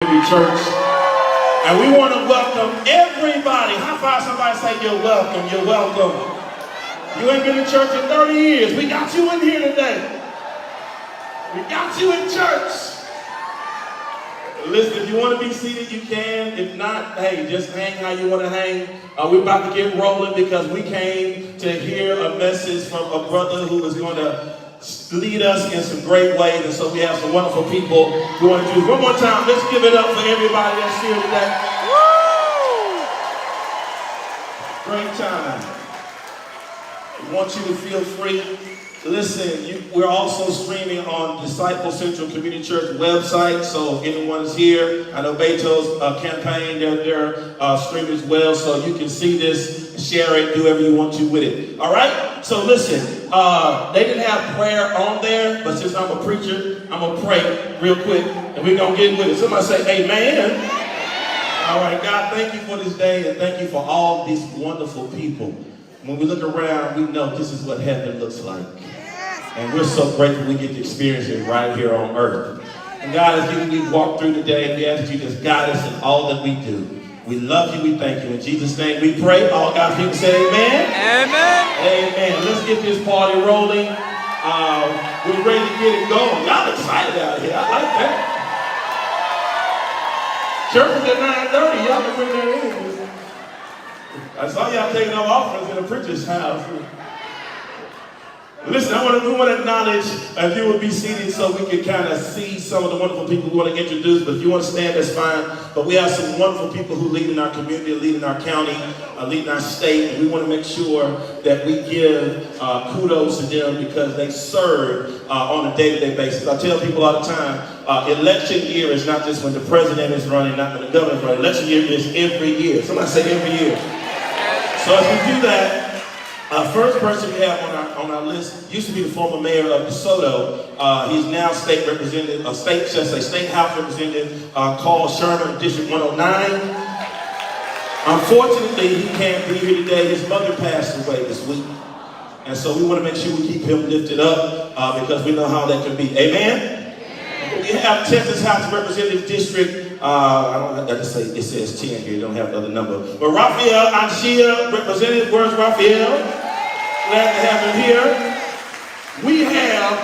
Church, and we want to welcome everybody. High five somebody, say you're welcome, you're welcome. You ain't been in church in 30 years. We got you in here today. We got you in church. Listen, if you want to be seated, you can. If not, hey, just hang how you want to hang. We're about to get rolling because we came to hear a message from a brother who is going to lead us in some great ways, and so we have some wonderful people going to do. One more time, let's give it up for everybody that's here today. Woo! Great time. We want you to feel free. Listen, we're also streaming on Disciple Central Community Church website, so if anyone is here, I know Beto's campaign, they're streaming as well, so you can see this, share it, do whatever you want to with it. All right? So listen, they didn't have prayer on there, but since I'm a preacher, I'm going to pray real quick, and we're going to get with it. Somebody say, amen. All right, God, thank you for this day, and thank you for all these wonderful people. When we look around, we know this is what heaven looks like. And we're so grateful we get to experience it right here on earth. And God, as we walk through today, we ask that you just guide us in all that we do. We love you, we thank you. In Jesus' name we pray. All God's people say amen. Amen. Amen. Let's get this party rolling. We're ready to get it going. Y'all excited out here. I like that. Church is at 9:30. Y'all can bring that in. I saw y'all taking up offerings in a preacher's house. Listen, we want to acknowledge, if you would be seated so we can kind of see some of the wonderful people we want to introduce, but if you want to stand, that's fine. But we have some wonderful people who lead in our community, lead in our county, lead in our state, and we want to make sure that we give kudos to them because they serve on a day-to-day basis. I tell people all the time, election year is not just when the president is running, not when the governor is running. Election year is every year. Somebody say every year. So as we do that, first person we have on our list used to be the former mayor of DeSoto. He's now state representative, state house representative, Carl Sherman, District 109. Unfortunately, he can't be here today. His mother passed away this week. And so we want to make sure we keep him lifted up because we know how that can be. Amen? We have Texas House Representative District, I don't have to say, it says 10 here, you don't have the other number. But Raphael Anshia, Representative, where's Raphael? Glad to have him here. We have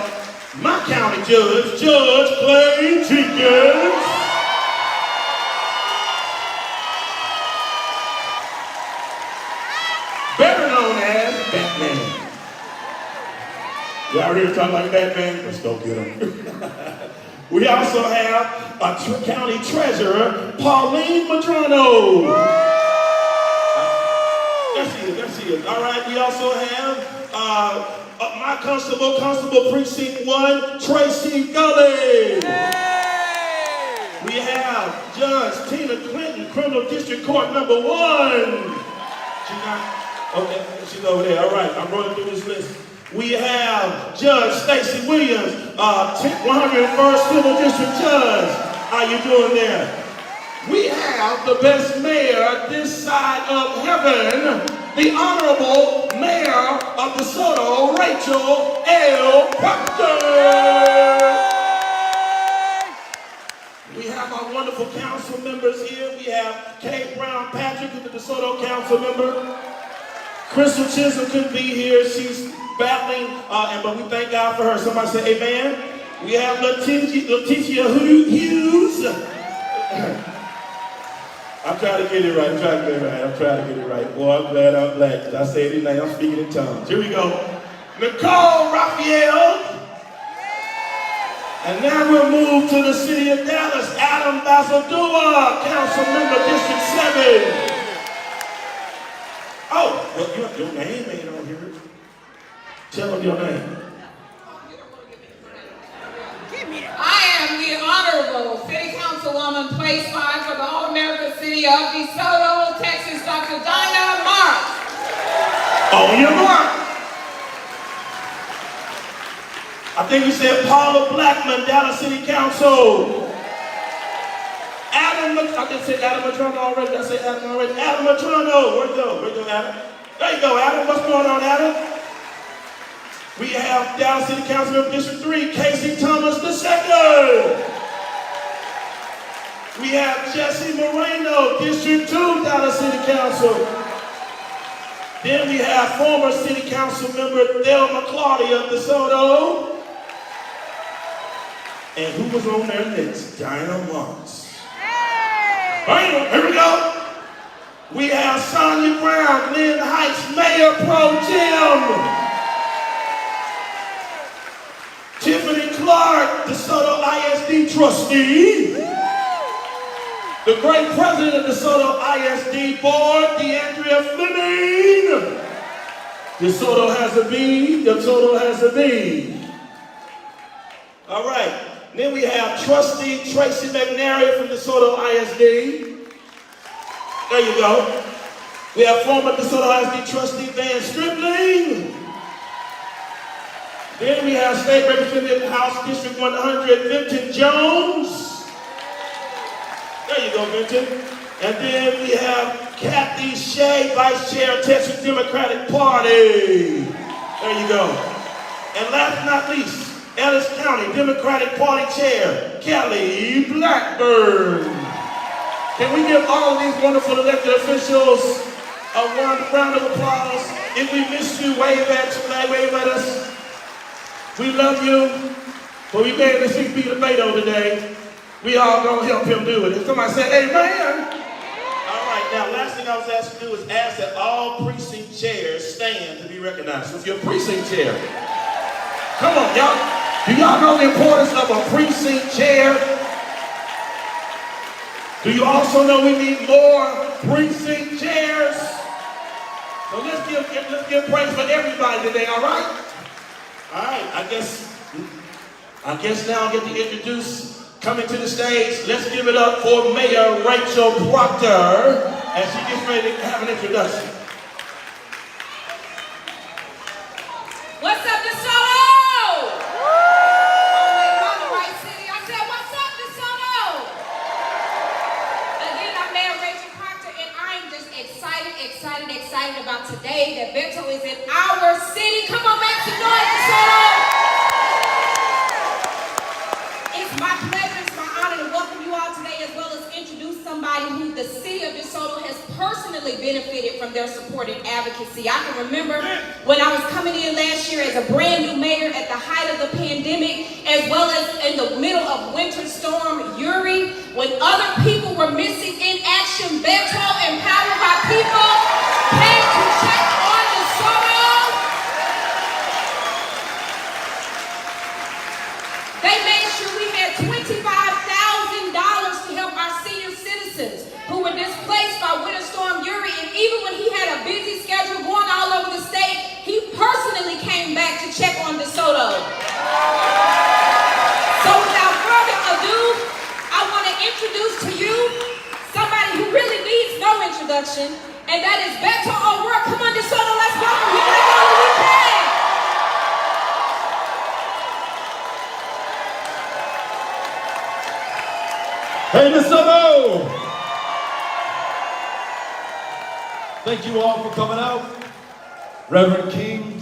my county judge, Judge Clay Jenkins. Better known as Batman. Y'all hear talking like Batman? Let's go get him. We also have a county treasurer, Pauline Madrano. There she is. All right, we also have my Constable Precinct 1, Tracy Gully. We have Judge Tina Clinton, Criminal District Court number 1. She's not, okay, she's over there. All right, I'm rolling through this list. We have Judge Stacy Williams, 101st Civil District Judge. How you doing there? We have the best mayor this side of heaven, the Honorable Mayor of DeSoto, Rachel L. Proctor. We have our wonderful council members here. We have Kay Brown Patrick, who's the DeSoto council member. Crystal Chisholm couldn't be here. She's battling, but we thank God for her. Somebody say amen. We have Letitia Hughes. I'm trying to get it right. Boy, I'm glad I'm black because I say it tonight. I'm speaking in tongues. Here we go. Nicole Raphael. And now we'll move to the city of Dallas. Adam Basadua, Council Member District 7. Oh, well, your name ain't on here. Tell them your name. I am the Honorable City Councilwoman, Place 5 for the All-American City of DeSoto, Texas, Dr. Dinah Marks. On your mark. I think we said Paula Blackman, Dallas City Council. I didn't say Adam Madrano already. Did I say Adam already? Adam Madrano. Where'd you go, Adam? There you go, Adam. What's going on, Adam? We have Dallas City Councilman District 3, Casey Thomas II. We have Jesse Moreno, District 2, Dallas City Council. Then we have former City Council member Thelma Claudia of DeSoto. And who was on there next? Dinah Marks. Hey! All right, here we go. We have Sonia Brown, Glen Heights Mayor Pro Tem. Tiffany Clark, DeSoto ISD trustee. The great president of DeSoto ISD board, DeAndrea Fleming. DeSoto has a B, DeSoto has a B. All right, then we have trustee Tracy McNary from DeSoto ISD. There you go. We have former DeSoto ISD trustee Van Stripling. Then we have State Representative House District 100, Vinton Jones. There you go, Vinton. And then we have Kathy Shea, Vice Chair, Texas Democratic Party. There you go. And last but not least, Ellis County Democratic Party Chair, Kelly Blackburn. Can we give all of these wonderful elected officials a round of applause? If we miss you, wave at us. We love you, but we made the 6 feet of Beto today. We all gonna help him do it. If somebody say amen. All right, now last thing I was asked to do is ask that all precinct chairs stand to be recognized. So if you're a precinct chair, come on, y'all. Do y'all know the importance of a precinct chair? Do you also know we need more precinct chairs? So let's give praise for everybody today, all right? All right, I guess now I'll get to introduce, coming to the stage, let's give it up for Mayor Rachel Proctor as she gets ready to have an introduction. What's up, DeSoto? Oh, wait, I'm in the right city. I said, what's up, DeSoto? Again, I'm Mayor Rachel Proctor, and I'm just excited about today that Beto is in our city. Come on, make some noise, DeSoto. It's my pleasure, it's my honor to welcome you all today, as well as introduce somebody who the city of DeSoto has personally benefited from their support and advocacy. I can remember when I was coming in last year as a brand new mayor at the height of the pandemic, as well as in the middle of Winter Storm Uri, when other people were missing in action. Beto, empowered by people, came to check on DeSoto. They made sure we had $25,000 to help our senior citizens who were displaced by Winter Storm Uri. And even when he had a busy schedule going all over the state, he personally came back to check on DeSoto. So without further ado, I want to introduce to you somebody who really needs no introduction, and that is Beto O'Rourke. Come on, DeSoto, let's welcome him like all we can. Hey, DeSoto! Thank you all for coming out. Reverend King,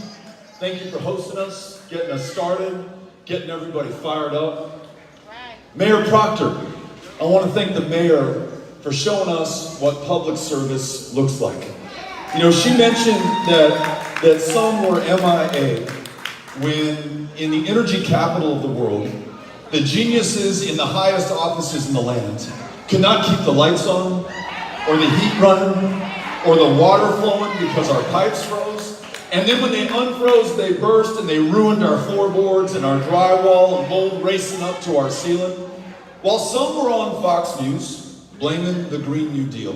thank you for hosting us, getting us started, getting everybody fired up. Right. Mayor Proctor, I want to thank the mayor for showing us what public service looks like. You know, she mentioned that some were MIA when in the energy capital of the world, the geniuses in the highest offices in the land could not keep the lights on, or the heat running, or the water flowing because our pipes froze. And then when they unfroze, they burst and they ruined our floorboards and our drywall and mold racing up to our ceiling. While some were on Fox News, blaming the Green New Deal,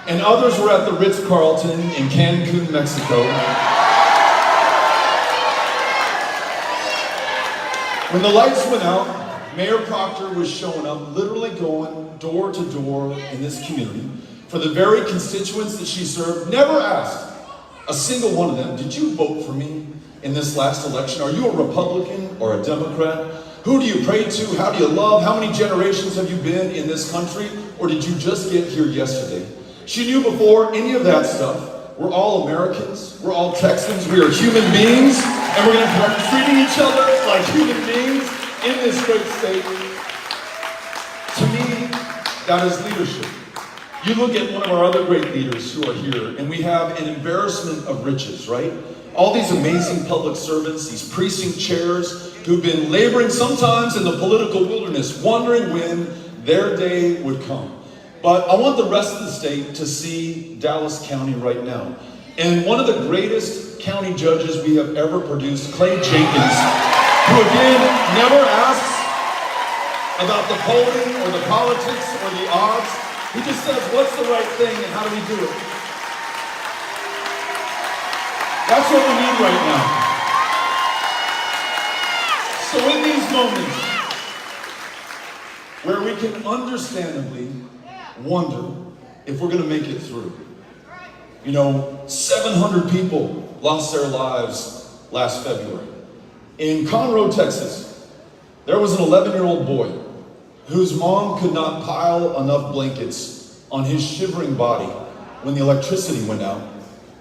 and others were at the Ritz-Carlton in Cancun, Mexico. When the lights went out, Mayor Proctor was showing up, literally going door to door in this community for the very constituents that she served. Never asked a single one of them, did you vote for me in this last election? Are you a Republican or a Democrat? Who do you pray to? How do you love? How many generations have you been in this country? Or did you just get here yesterday? She knew before any of that stuff, we're all Americans, we're all Texans, we are human beings, and we're gonna start treating each other like human beings in this great state. To me, That is leadership. You look at one of our other great leaders who are here, and we have an embarrassment of riches, right? All these amazing public servants, these precinct chairs who've been laboring sometimes in the political wilderness, wondering when their day would come. But I want the rest of the state to see Dallas County right now. And one of the greatest county judges we have ever produced, Clay Jenkins, who again never asks about the polling or the politics or the odds. He just says, what's the right thing and how do we do it? That's what we need right now. So in these moments where we can understandably wonder if we're going to make it through. 700 people lost their lives last February. In Conroe, Texas, there was an 11-year-old boy whose mom could not pile enough blankets on his shivering body when the electricity went out,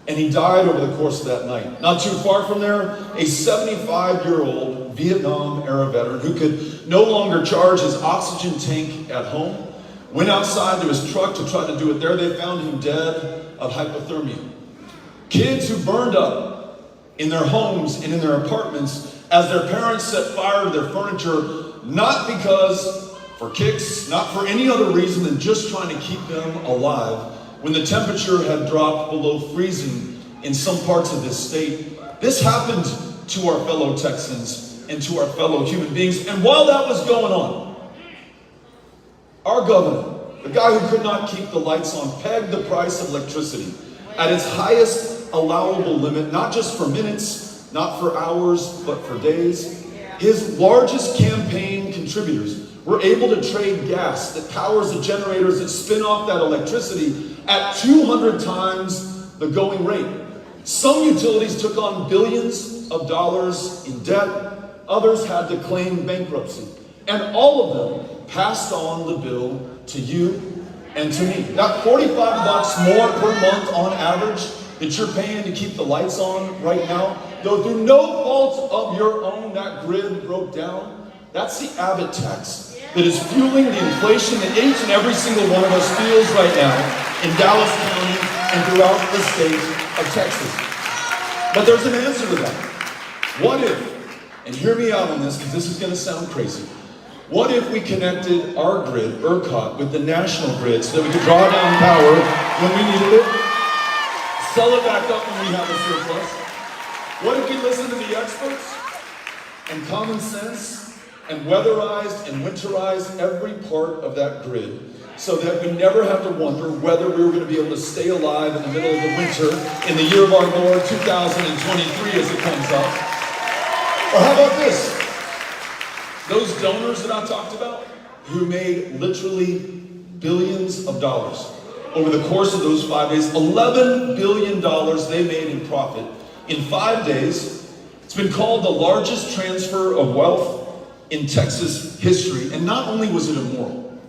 and he died over the course of that night. Not too far from there, a 75-year-old Vietnam-era veteran who could no longer charge his oxygen tank at home went outside to his truck to try to do it there. They found him dead of hypothermia. Kids who burned up in their homes and in their apartments as their parents set fire to their furniture, not because for kicks, not for any other reason than just trying to keep them alive when the temperature had dropped below freezing in some parts of this state. This happened to our fellow Texans and to our fellow human beings. And while that was going on, our governor, the guy who could not keep the lights on, pegged the price of electricity at its highest allowable limit, not just for minutes, not for hours, but for days. His largest campaign contributors were able to trade gas that powers the generators that spin off that electricity at 200 times the going rate. Some utilities took on billions of dollars in debt. Others had to claim bankruptcy. And all of them passed on the bill to you and to me. That $45 more per month on average that you're paying to keep the lights on right now, though through no fault of your own that grid broke down, that's the Abbott tax that is fueling the inflation that each and every single one of us feels right now in Dallas County and throughout the state of Texas. But there's an answer to that. What if, and hear me out on this because this is going to sound crazy, what if we connected our grid, ERCOT, with the national grid so that we could draw down power when we needed it, sell it back up when we have a surplus? What if we listened to the experts and common sense and weatherized and winterized every part of that grid so that we never have to wonder whether we were going to be able to stay alive in the middle of the winter in the year of our Lord 2023 as it comes up? Or how about this? Those donors that I talked about who made literally billions of dollars over the course of those 5 days, $11 billion they made in profit in 5 days. It's been called the largest transfer of wealth in Texas history. And not only was it immoral,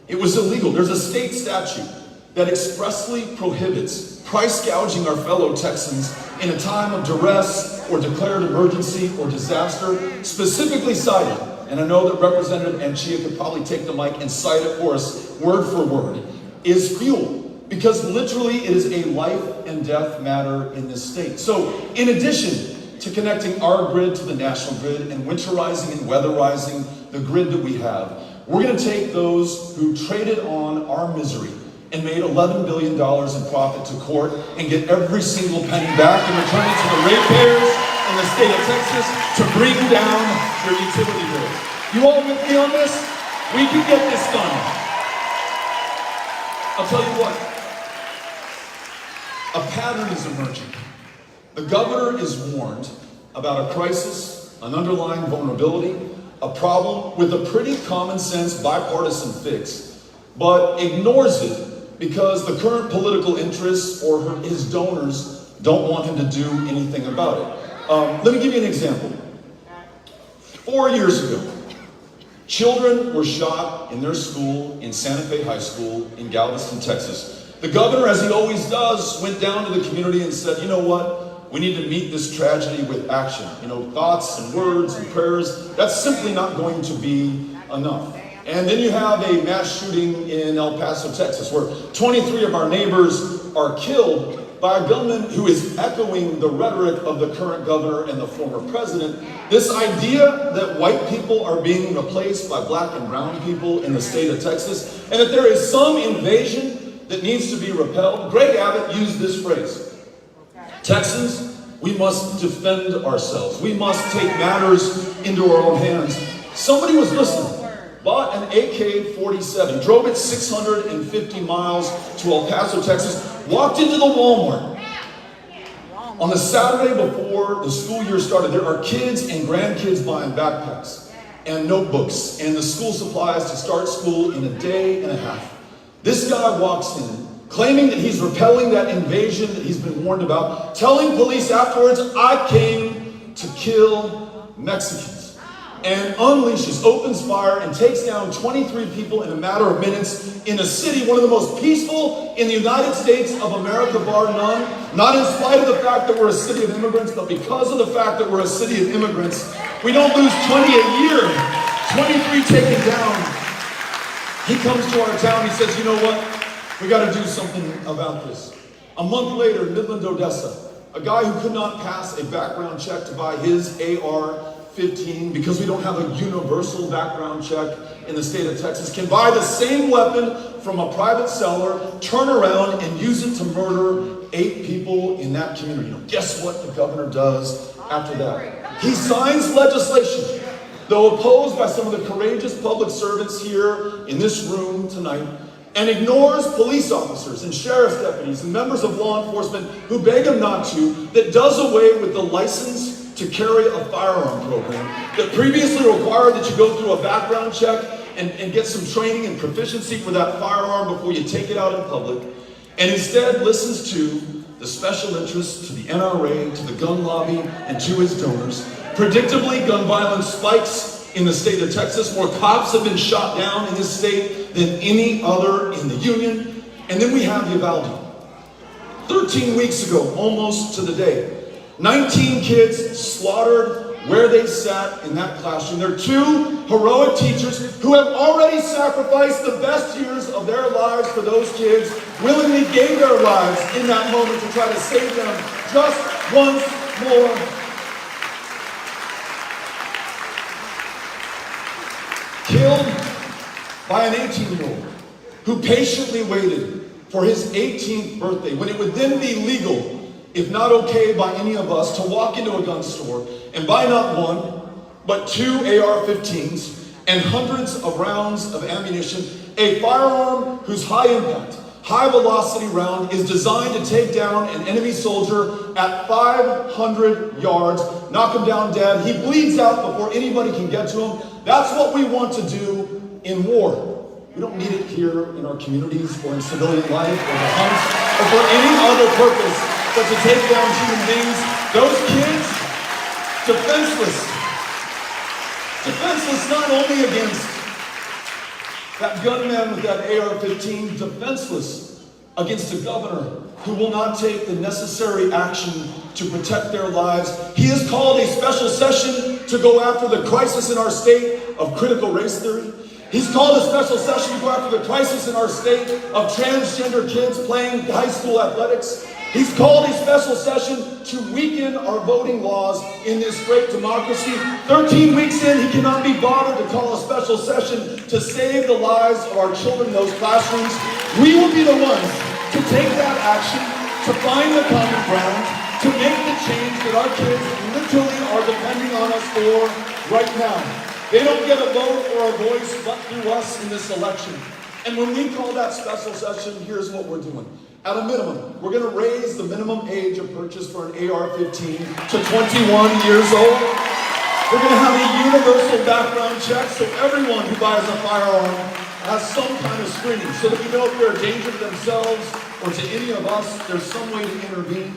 it was illegal. There's a state statute that expressly prohibits price gouging our fellow Texans in a time of duress or declared emergency or disaster, specifically cited, and I know that Representative Anchia could probably take the mic and cite it for us word for word, is fuel. Because literally it is a life and death matter in this state. So in addition to connecting our grid to the national grid and winterizing and weatherizing the grid that we have, we're going to take those who traded on our misery and made $11 billion in profit to court and get every single penny back and return it to the ratepayers in the state of Texas to bring down your utility bill. You all with me on this? We can get this done. I'll tell you what. A pattern is emerging. The governor is warned about a crisis, an underlying vulnerability, a problem with a pretty common sense bipartisan fix, but ignores it because the current political interests or his donors don't want him to do anything about it. Let me give you an example. 4 years ago, children were shot in their school in Santa Fe High School in Galveston, Texas. The governor, as he always does, went down to the community and said, you know what? We need to meet this tragedy with action. Thoughts and words and prayers, that's simply not going to be enough. And then you have a mass shooting in El Paso, Texas, where 23 of our neighbors are killed by a gunman who is echoing the rhetoric of the current governor and the former president. This idea that white people are being replaced by black and brown people in the state of Texas, and that there is some invasion that needs to be repelled. Greg Abbott used this phrase: Texans, we must defend ourselves. We must take matters into our own hands. Somebody was listening, bought an AK-47, drove it 650 miles to El Paso, Texas, walked into the Walmart. On the Saturday before the school year started, there are kids and grandkids buying backpacks and notebooks and the school supplies to start school in a day and a half. This guy walks in, claiming that he's repelling that invasion that he's been warned about, telling police afterwards, I came to kill Mexicans, and unleashes, opens fire, and takes down 23 people in a matter of minutes in a city, one of the most peaceful in the United States of America, bar none. Not in spite of the fact that we're a city of immigrants, but because of the fact that we're a city of immigrants. We don't lose 20 a year, 23 taken down. He comes to our town, he says, you know what? We got to do something about this. A month later, Midland, Odessa, a guy who could not pass a background check to buy his AR-15 because we don't have a universal background check in the state of Texas, can buy the same weapon from a private seller, turn around and use it to murder 8 people in that community. Guess what the governor does after that? He signs legislation, though opposed by some of the courageous public servants here in this room tonight, and ignores police officers and sheriff's deputies and members of law enforcement who beg him not to, that does away with the license to carry a firearm program that previously required that you go through a background check and get some training and proficiency for that firearm before you take it out in public, and instead listens to the special interests, to the NRA, to the gun lobby, and to his donors. Predictably, gun violence spikes in the state of Texas. More cops have been shot down in this state than any other in the union. And then we have Uvalde. 13 weeks ago, almost to the day, 19 kids slaughtered where they sat in that classroom. They're 2 heroic teachers who have already sacrificed the best years of their lives for those kids, willingly gave their lives in that moment to try to save them just once more. Killed by an 18-year-old who patiently waited for his 18th birthday, when it would then be legal, if not okay by any of us, to walk into a gun store and buy not 1, but 2 AR-15s and hundreds of rounds of ammunition, a firearm whose high impact, high velocity round is designed to take down an enemy soldier at 500 yards, knock him down dead. He bleeds out before anybody can get to him. That's what we want to do in war. We don't need it here in our communities or in civilian life or the hunt or for any other purpose but to take down human beings. Those kids, defenseless. Defenseless not only against that gunman with that AR-15, defenseless against a governor who will not take the necessary action to protect their lives. He has called a special session to go after the crisis in our state of critical race theory. He's called a special session to go after the crisis in our state of transgender kids playing high school athletics. He's called a special session to weaken our voting laws in this great democracy. 13 weeks in, he cannot be bothered to call a special session to save the lives of our children in those classrooms. We will be the ones to take that action, to find the common ground, to make the change that our kids literally are depending on us for right now. They don't get a vote or a voice but through us in this election. And when we call that special session, here's what we're doing. At a minimum, we're going to raise the minimum age of purchase for an AR-15 to 21 years old. We're going to have a universal background check so everyone who buys a firearm has some kind of screening so that we know if they're a danger to themselves or to any of us, there's some way to intervene.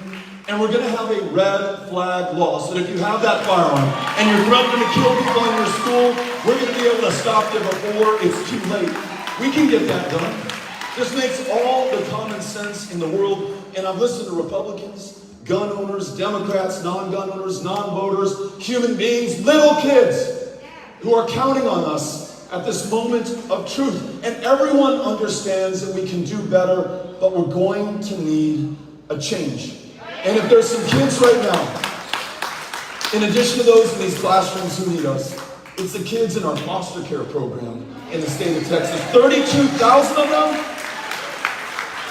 And we're going to have a red flag law so that if you have that firearm and you're threatening to kill people in your school, we're going to be able to stop you before it's too late. We can get that done. This makes all the common sense in the world. And I've listened to Republicans, gun owners, Democrats, non-gun owners, non-voters, human beings, little kids who are counting on us at this moment of truth. And everyone understands that we can do better, but we're going to need a change. And if there's some kids right now, in addition to those in these classrooms who need us, it's the kids in our foster care program in the state of Texas. 32,000 of them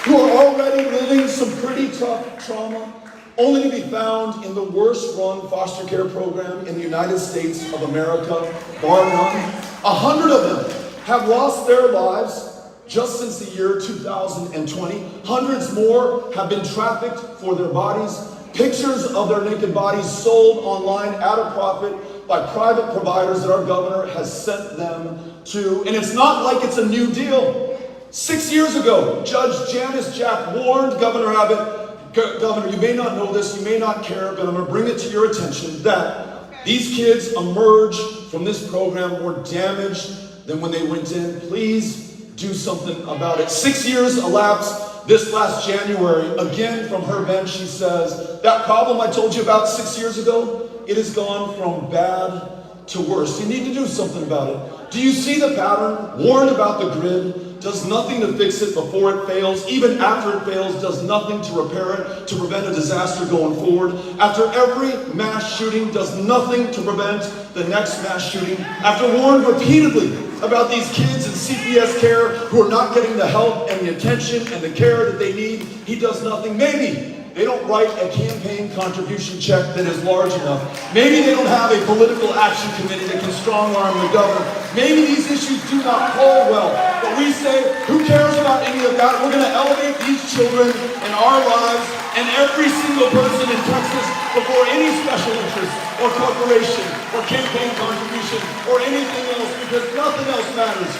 who are already living some pretty tough trauma, only to be found in the worst run foster care program in the United States of America, bar none. 100 of them have lost their lives just since the year 2020. Hundreds more have been trafficked for their bodies. Pictures of their naked bodies sold online at a profit by private providers that our governor has sent them to. And it's not like it's a new deal. 6 years ago, Judge Janice Jack warned Governor Abbott, Governor, you may not know this, you may not care, but I'm going to bring it to your attention that these kids emerge from this program more damaged than when they went in. Please do something about it. 6 years elapsed. This last January, again from her bench, she says, that problem I told you about 6 years ago, it has gone from bad to worse. You need to do something about it. Do you see the pattern? Warned about the grid, does nothing to fix it before it fails. Even after it fails, does nothing to repair it, to prevent a disaster going forward. After every mass shooting, does nothing to prevent the next mass shooting. After warned repeatedly about these kids in CPS care who are not getting the help and the attention and the care that they need, he does nothing. Maybe they don't write a campaign contribution check that is large enough. Maybe they don't have a political action committee that can strong-arm the governor. Maybe these issues do not poll well. But we say, who cares about any of that? We're going to elevate these children in our lives and every single person in Texas before any special interest or corporation or campaign contribution or anything else, because nothing else matters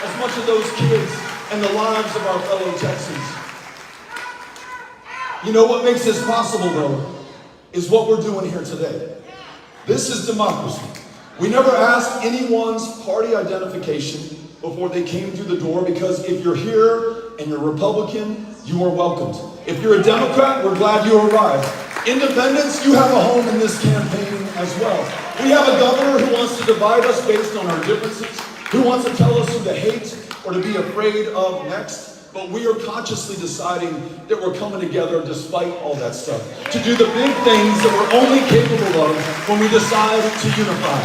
as much as those kids and the lives of our fellow Texans. You know what makes this possible, though, is what we're doing here today. This is democracy. We never asked anyone's party identification before they came through the door, because if you're here and you're Republican, you are welcomed. If you're a Democrat, we're glad you arrived. Independents, you have a home in this campaign as well. We have a governor who wants to divide us based on our differences, who wants to tell us who to hate or to be afraid of next. But we are consciously deciding that we're coming together despite all that stuff, to do the big things that we're only capable of when we decide to unify.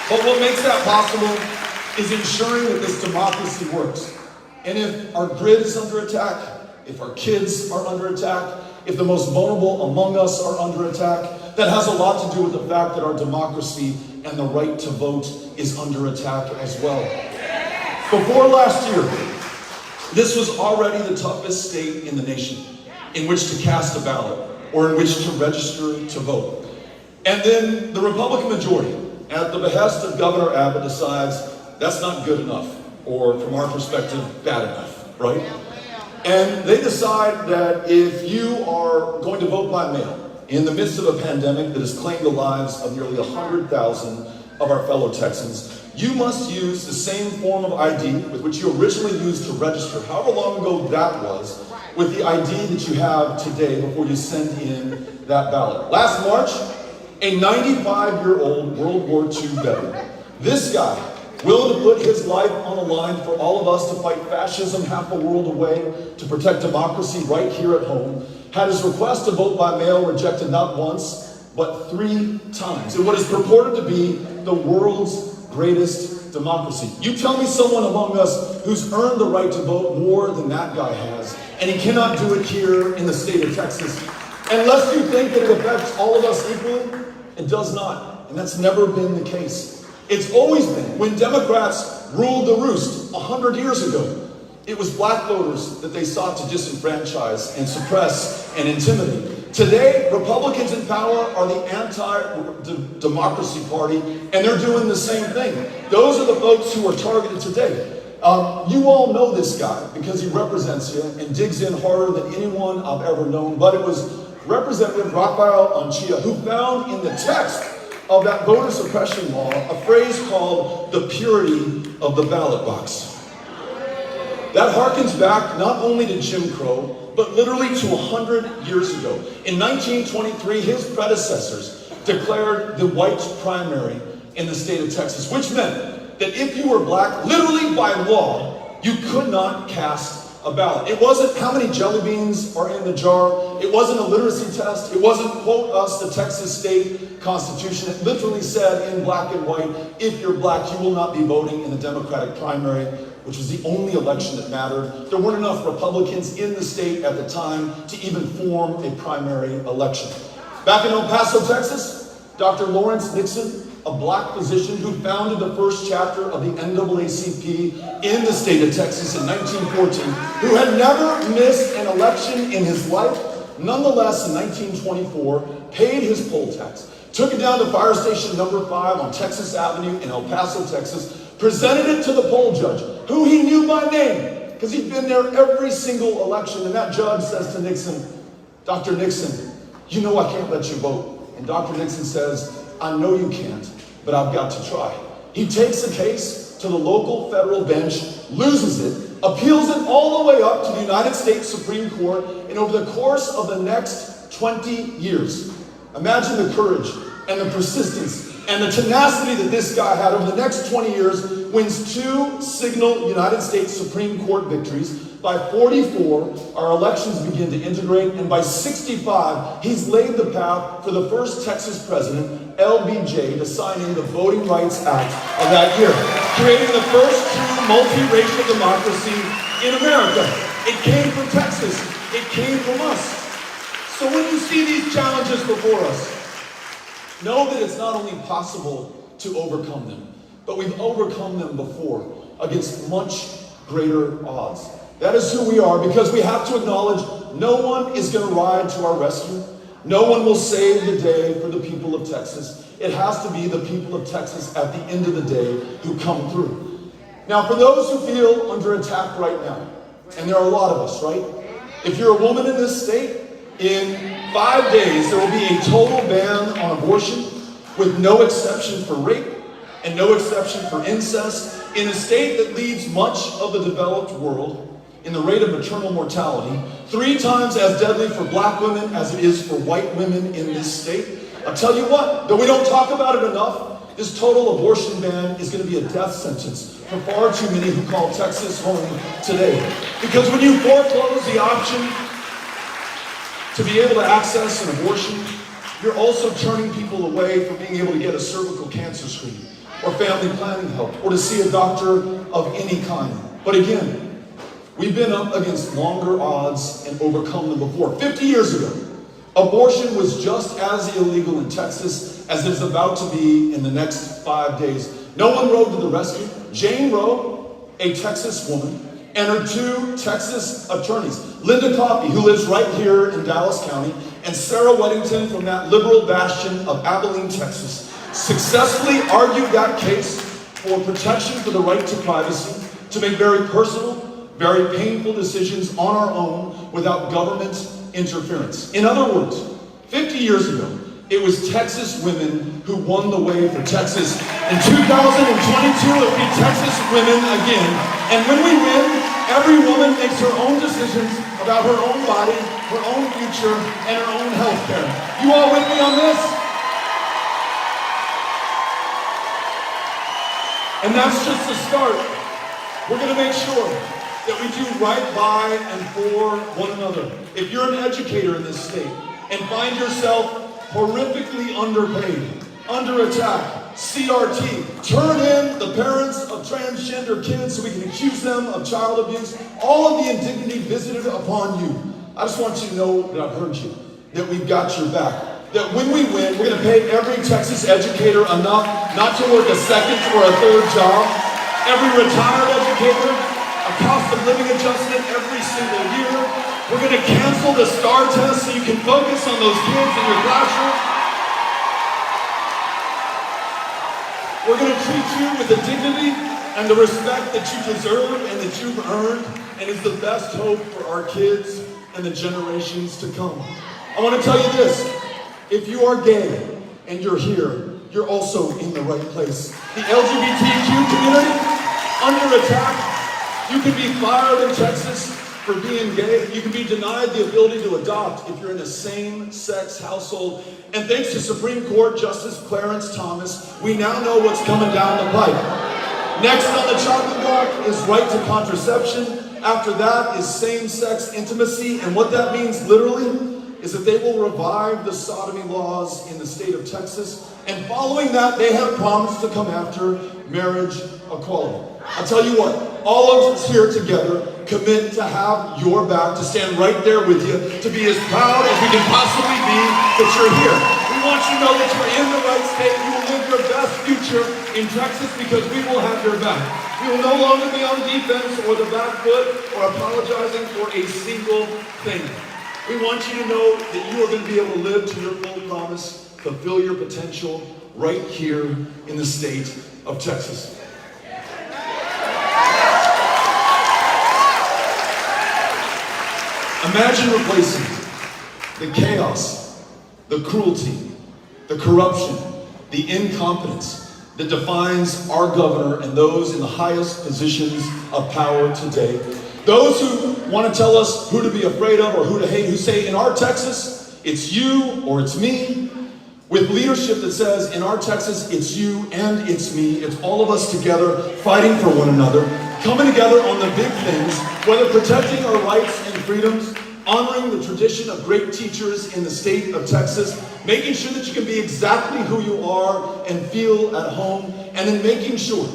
But what makes that possible is ensuring that this democracy works. And if our grid is under attack, if our kids are under attack, if the most vulnerable among us are under attack, that has a lot to do with the fact that our democracy and the right to vote is under attack as well. Before last year, this was already the toughest state in the nation in which to cast a ballot or in which to register to vote. And then the Republican majority, at the behest of Governor Abbott, decides that's not good enough, or from our perspective, bad enough, right? And they decide that if you are going to vote by mail in the midst of a pandemic that has claimed the lives of nearly 100,000 of our fellow Texans, you must use the same form of ID with which you originally used to register, however long ago that was, with the ID that you have today before you send in that ballot. Last March, a 95-year-old World War II veteran, this guy, willing to put his life on the line for all of us to fight fascism half a world away, to protect democracy right here at home, had his request to vote by mail rejected not once, but 3 times in what is purported to be the world's greatest democracy. You tell me someone among us who's earned the right to vote more than that guy has, and he cannot do it here in the state of Texas. Unless you think that it affects all of us equally, it does not. And that's never been the case. It's always been. When Democrats ruled the roost 100 years ago, it was black voters that they sought to disenfranchise and suppress and intimidate. Today, Republicans in power are the anti-democracy party, and they're doing the same thing. Those are the folks who are targeted today. You all know this guy because he represents you and digs in harder than anyone I've ever known, but it was Representative Rafael Anchia who found in the text of that voter suppression law a phrase called the purity of the ballot box. That harkens back not only to Jim Crow, but literally to 100 years ago. In 1923, his predecessors declared the white primary in the state of Texas, which meant that if you were black, literally by law, you could not cast a ballot. It wasn't how many jelly beans are in the jar. It wasn't a literacy test. It wasn't, quote us, the Texas state constitution. It literally said in black and white, if you're black, you will not be voting in the Democratic primary, which was the only election that mattered. There weren't enough Republicans in the state at the time to even form a primary election. Back in El Paso, Texas, Dr. Lawrence Nixon, a black physician who founded the first chapter of the NAACP in the state of Texas in 1914, who had never missed an election in his life, nonetheless in 1924 paid his poll tax, took it down to fire station number 5 on Texas Avenue in El Paso, Texas, presented it to the poll judge, who he knew by name, because he'd been there every single election, and that judge says to Nixon, Dr. Nixon, you know I can't let you vote. And Dr. Nixon says, I know you can't, but I've got to try. He takes the case to the local federal bench, loses it, appeals it all the way up to the United States Supreme Court, and over the course of the next 20 years, imagine the courage and the persistence and the tenacity that this guy had over the next 20 years, wins 2 signal United States Supreme Court victories. By 44, our elections begin to integrate, and by 65, he's laid the path for the first Texas president, LBJ, to sign in the Voting Rights Act of that year, creating the first true multiracial democracy in America. It came from Texas. It came from us. So when you see these challenges before us, know that it's not only possible to overcome them, but we've overcome them before against much greater odds. That is who we are, because we have to acknowledge no one is going to ride to our rescue. No one will save the day for the people of Texas. It has to be the people of Texas at the end of the day who come through. Now, for those who feel under attack right now, and there are a lot of us, right? If you're a woman in this state, in 5 days there will be a total ban on abortion with no exception for rape and no exception for incest, in a state that leads much of the developed world in the rate of maternal mortality, 3 times as deadly for black women as it is for white women in this state. I'll tell you what, though we don't talk about it enough, this total abortion ban is going to be a death sentence for far too many who call Texas home today. Because when you foreclose the option to be able to access an abortion, you're also turning people away from being able to get a cervical cancer screening or family planning help or to see a doctor of any kind. But again, we've been up against longer odds and overcome them before. 50 years ago, abortion was just as illegal in Texas as it's about to be in the next 5 days. No one rode to the rescue. Jane Roe, a Texas woman, and her 2 Texas attorneys, Linda Coffey, who lives right here in Dallas County, and Sarah Weddington from that liberal bastion of Abilene, Texas, successfully argued that case for protection for the right to privacy, to make very personal, very painful decisions on our own without government interference. In other words, 50 years ago, it was Texas women who won the way for Texas. In 2022, it'll be Texas women again. And when we win, every woman makes her own decisions about her own body, her own future, and her own health care. You all with me on this? And that's just the start. We're going to make sure that we do right by and for one another. If you're an educator in this state and find yourself horrifically underpaid, under attack, CRT, turn in the parents of transgender kids so we can accuse them of child abuse, all of the indignity visited upon you. I just want you to know that I've heard you, that we've got your back. That when we win, we're going to pay every Texas educator enough not to work a second or a third job. Every retired educator, a cost of living adjustment every single year. We're going to cancel the STAR test so you can focus on those kids in your classroom. We're going to treat you with the dignity and the respect that you deserve and that you've earned, and is the best hope for our kids and the generations to come. I want to tell you this. If you are gay and you're here, you're also in the right place. The LGBTQ community, under attack. You can be fired in Texas for being gay. You can be denied the ability to adopt if you're in a same-sex household. And thanks to Supreme Court Justice Clarence Thomas, we now know what's coming down the pipe. Next on the chopping block is right to contraception. After that is same-sex intimacy, and what that means literally is that they will revive the sodomy laws in the state of Texas, and following that, they have promised to come after marriage equality. I'll tell you what, all of us here together commit to have your back, to stand right there with you, to be as proud as we can possibly be that you're here. We want you to know that you're in the right state. You will live your best future in Texas because we will have your back. We will no longer be on defense or the back foot or apologizing for a single thing. We want you to know that you are going to be able to live to your full promise, fulfill your potential right here in the state of Texas. Imagine replacing the chaos, the cruelty, the corruption, the incompetence that defines our governor and those in the highest positions of power today. Those who want to tell us who to be afraid of or who to hate, who say in our Texas, it's you or it's me, with leadership that says in our Texas, it's you and it's me, it's all of us together fighting for one another, coming together on the big things, whether protecting our rights and freedoms, honoring the tradition of great teachers in the state of Texas, making sure that you can be exactly who you are and feel at home, and then making sure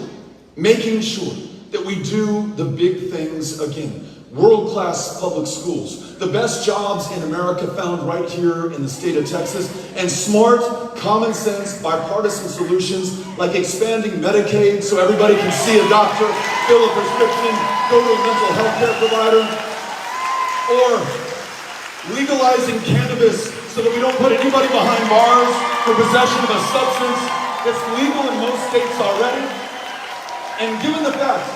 that we do the big things again. World-class public schools, the best jobs in America found right here in the state of Texas, and smart, common sense, bipartisan solutions like expanding Medicaid so everybody can see a doctor, fill a prescription, go to a mental health care provider, or legalizing cannabis so that we don't put anybody behind bars for possession of a substance that's legal in most states already. And given the fact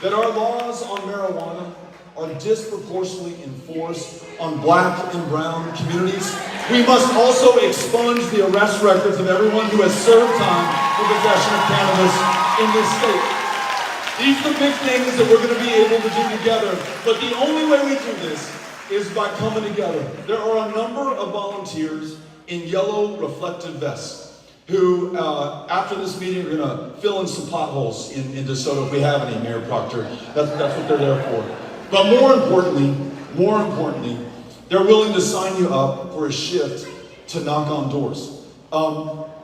that our laws on marijuana are disproportionately enforced on black and brown communities, we must also expunge the arrest records of everyone who has served time for possession of cannabis in this state. These are the big things that we're going to be able to do together, but the only way we do this is by coming together. There are a number of volunteers in yellow reflective vests who, after this meeting, are going to fill in some potholes in DeSoto if we have any, Mayor Proctor. That's what they're there for. But more importantly, they're willing to sign you up for a shift to knock on doors.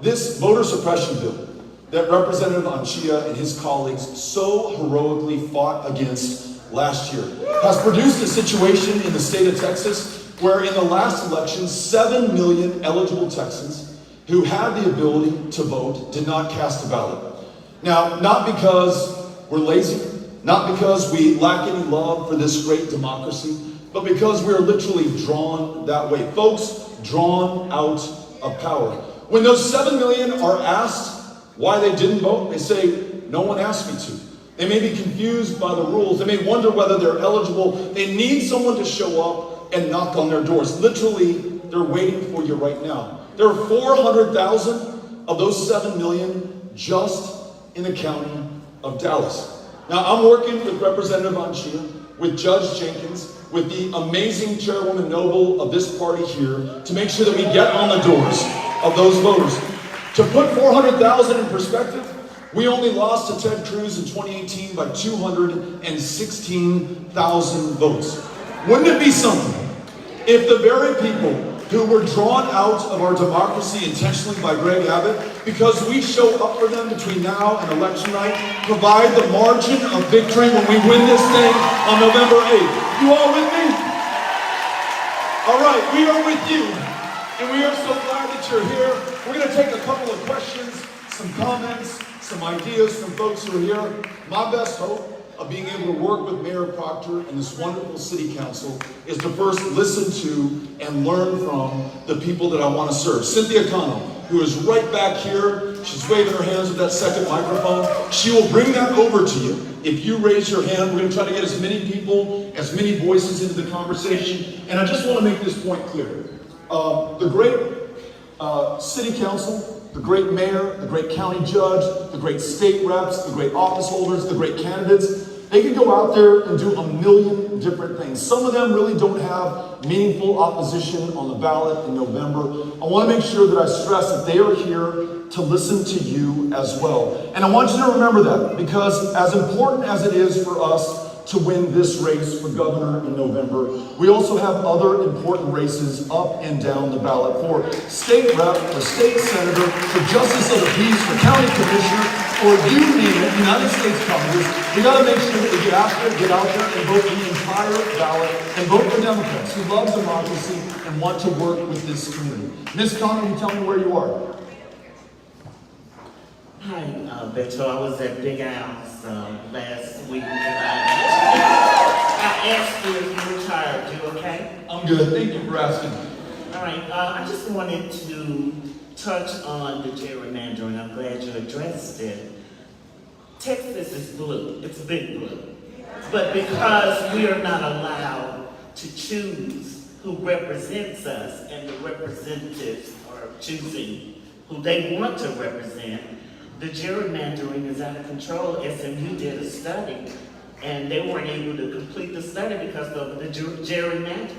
This voter suppression bill that Representative Anchia and his colleagues so heroically fought against last year has produced a situation in the state of Texas where in the last election, 7 million eligible Texans who had the ability to vote did not cast a ballot. Now, not because we're lazy, not because we lack any love for this great democracy, but because we are literally drawn that way. Folks drawn out of power. When those 7 million are asked why they didn't vote, they say, no one asked me to. They may be confused by the rules. They may wonder whether they're eligible. They need someone to show up and knock on their doors. Literally, they're waiting for you right now. There are 400,000 of those 7 million just in the county of Dallas. Now, I'm working with Representative Anchia, with Judge Jenkins, with the amazing Chairwoman Noble of this party here to make sure that we get on the doors of those voters. To put 400,000 in perspective, we only lost to Ted Cruz in 2018 by 216,000 votes. Wouldn't it be something if the very people who were drawn out of our democracy intentionally by Greg Abbott, because we show up for them between now and election night, provide the margin of victory when we win this thing on November 8th. You all with me? All right, we are with you, and we are so glad that you're here. We're going to take a couple of questions, some comments, some ideas from folks who are here. My best hope of being able to work with Mayor Proctor and this wonderful city council is to first listen to and learn from the people that I want to serve. Cynthia Connell, who is right back here, she's waving her hands with that second microphone. She will bring that over to you. If you raise your hand, we're going to try to get as many people, as many voices into the conversation. And I just want to make this point clear. The great city council, the great mayor, the great county judge, the great state reps, the great office holders, the great candidates, They could go out there and do a million different things. Some of them really don't have meaningful opposition on the ballot in November. I want to make sure that I stress that they are here to listen to you as well. And I want you to remember that, because as important as it is for us to win this race for governor in November, we also have other important races up and down the ballot for state rep, for state senator, for justice of the peace, for county commissioner, or you name it, United States Congress. We got to make sure that we get out there and vote in the entire ballot and vote for Democrats who love democracy and want to work with this community. Ms. Connor, you tell me where you are. Hi, Beto. I was at Big Al's last week, and I asked you if you were tired. You okay? I'm good. Thank you for asking. All right. I just wanted to touch on the gerrymandering. I'm glad you addressed it. Texas is blue. It's a big blue. But because we are not allowed to choose who represents us, and the representatives are choosing who they want to represent, the gerrymandering is out of control. SMU did a study, and they weren't able to complete the study because of the gerrymandering.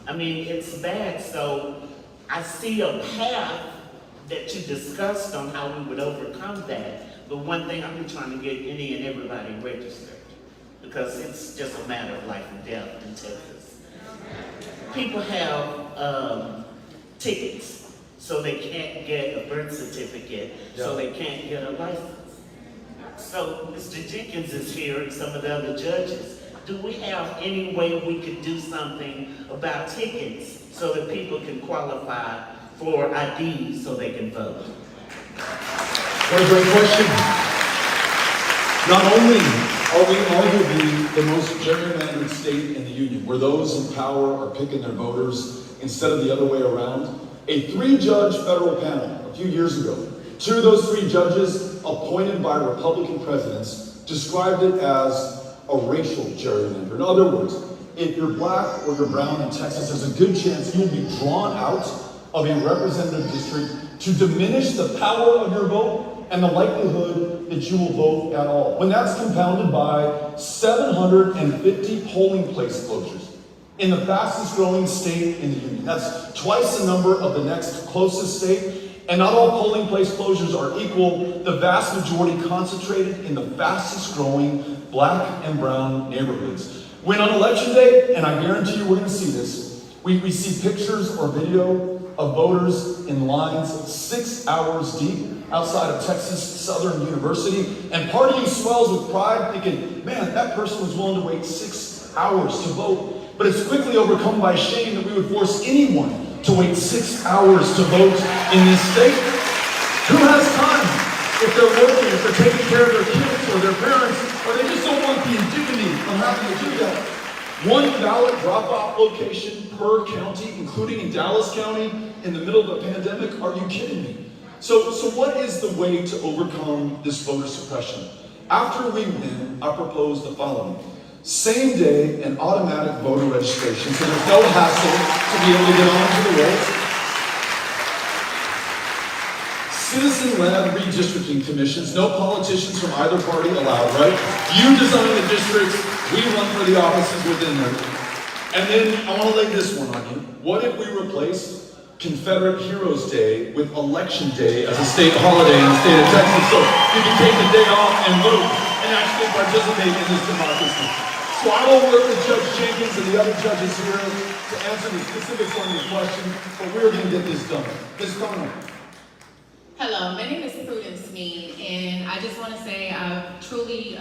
I mean, it's bad. So I see a path that you discussed on how we would overcome that. But one thing, I'm trying to get any and everybody registered, because it's just a matter of life and death in Texas. People have tickets, so they can't get a birth certificate, so they can't get a license. So Mr. Jenkins is here and some of the other judges. Do we have any way we could do something about tickets so that people can qualify for IDs so they can vote? What a great question. Not only are we arguably the most gerrymandered state in the union, where those in power are picking their voters instead of the other way around, a 3-judge federal panel a few years ago, 2 of those 3 judges appointed by Republican presidents described it as a racial gerrymander. In other words, if you're black or you're brown in Texas, there's a good chance you'll be drawn out of a representative district to diminish the power of your vote and the likelihood that you will vote at all. When that's compounded by 750 polling place closures in the fastest growing state in the union. That's twice the number of the next closest state. And not all polling place closures are equal. The vast majority concentrated in the fastest growing black and brown neighborhoods. When on election day, and I guarantee you we're going to see this, we see pictures or video of voters in lines 6 hours deep outside of Texas Southern University. And part of you swells with pride thinking, man, that person was willing to wait 6 hours to vote. But it's quickly overcome by shame that we would force anyone to wait 6 hours to vote in this state. Who has time if they're working, if they're taking care of their kids or their parents, or they just don't want the indignity of having to do that? 1 ballot drop-off location per county, including in Dallas County, in the middle of a pandemic? Are you kidding me? So what is the way to overcome this voter suppression? After we win, I propose the following. Same day and automatic voter registration, so there's no hassle to be able to get onto the rolls. Citizen-led redistricting commissions, no politicians from either party allowed, right? You design the districts, we run for the offices within them. And then I want to lay this one on you. What if we replace Confederate Heroes Day with Election Day as a state holiday in the state of Texas, so you can take the day off and vote and actually participate in this democracy? So I will work with Judge Jenkins and the other judges here to answer the specifics on your question, but we're going to get this done. Ms. Connor. Hello, my name is Prudence Mead, and I just want to say I truly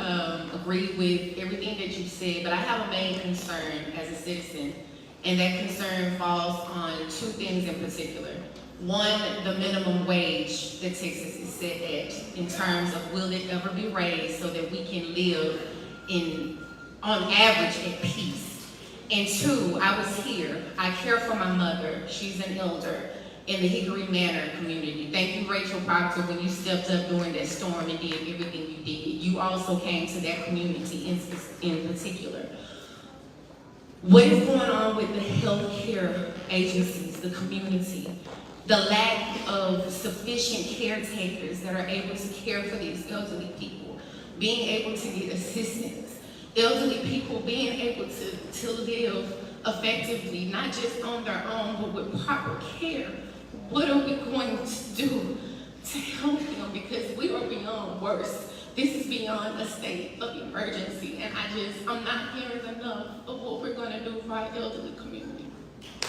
agree with everything that you said, but I have a main concern as a citizen, and that concern falls on 2 things in particular. One, the minimum wage that Texas is set at, in terms of will it ever be raised so that we can live on average at peace. And 2, I was here. I care for my mother. She's an elder in the Hickory Manor community. Thank you, Rachel Proctor, when you stepped up during that storm and did everything you did. You also came to that community in particular. What is going on with the healthcare agencies, the community, the lack of sufficient caretakers that are able to care for these elderly people, being able to get assistance. elderly people being able to live effectively, not just on their own, but with proper care. What are we going to do to help them? Because we are beyond worse. This is beyond a state of emergency, and I'm not hearing enough of what we're going to do for our elderly community.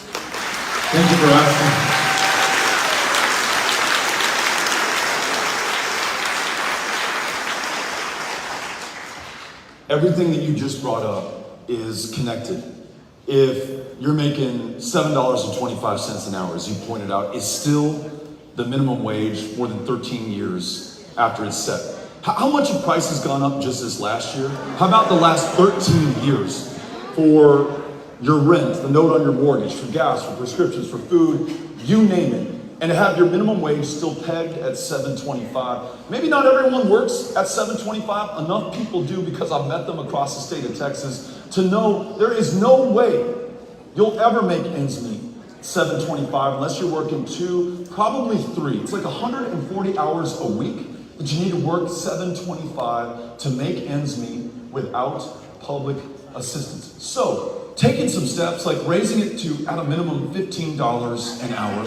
Thank you for asking. Everything that you just brought up is connected. If you're making $7.25 an hour, as you pointed out, it's still the minimum wage more than 13 years after it's set. How much have prices gone up just this last year? How about the last 13 years for your rent, the note on your mortgage, for gas, for prescriptions, for food, you name it. And to have your minimum wage still pegged at $7.25. Maybe not everyone works at $7.25. Enough people do, because I've met them across the state of Texas, to know there is no way you'll ever make ends meet $7.25 unless you're working 2, probably 3. It's like 140 hours a week that you need to work $7.25 to make ends meet without public assistance. So, taking some steps like raising it to, at a minimum, $15 an hour,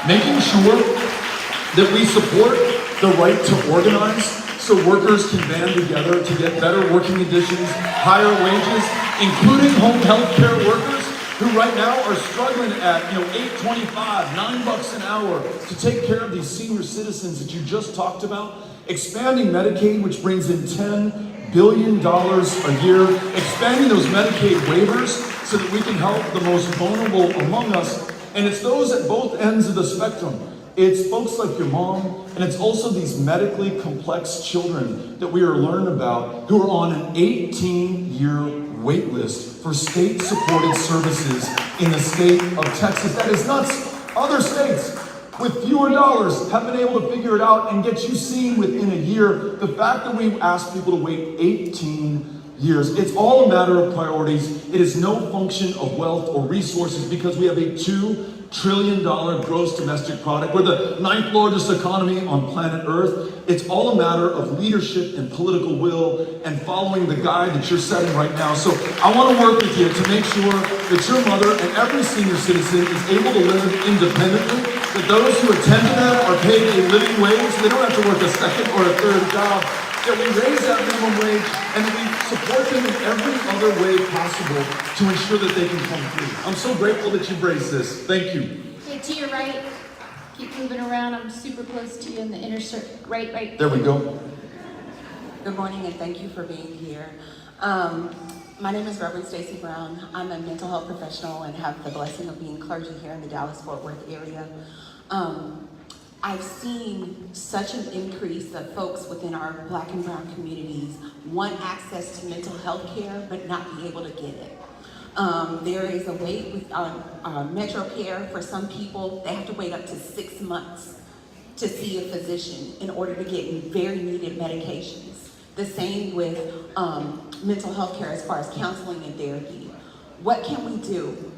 making sure that we support the right to organize so workers can band together to get better working conditions, higher wages, including home health care workers who right now are struggling at $8.25, $9 an hour to take care of these senior citizens that you just talked about. Expanding Medicaid, which brings in $10 billion a year, expanding those Medicaid waivers so that we can help the most vulnerable among us. And it's those at both ends of the spectrum. It's folks like your mom, and it's also these medically complex children that we are learning about who are on an 18-year wait list for state-supported services in the state of Texas. That is nuts. Other states with fewer dollars have been able to figure it out and get you seen within a year. The fact that we ask people to wait 18 years, it's all a matter of priorities. It is no function of wealth or resources, because we have a $2 trillion gross domestic product. We're the 9th largest economy on planet Earth. It's all a matter of leadership and political will and following the guide that you're setting right now. So I want to work with you to make sure that your mother and every senior citizen is able to live independently, that those who attend to them are paid a living wage, so they don't have to work a second or a third job, that we raise that minimum wage, and that we support them in every other way possible to ensure that they can come through. I'm so grateful that you've raised this. Thank you. Okay, to your right. Keep moving around. I'm super close to you in the inner circle. Right. There we go. Good morning, and thank you for being here. My name is Reverend Stacey Brown. I'm a mental health professional and have the blessing of being clergy here in the Dallas-Fort Worth area. I've seen such an increase of folks within our Black and brown communities want access to mental health care, but not be able to get it. There is a wait with Metro Care. For some people, they have to wait up to 6 months to see a physician in order to get very needed medications. The same with mental health care as far as counseling and therapy. What can we do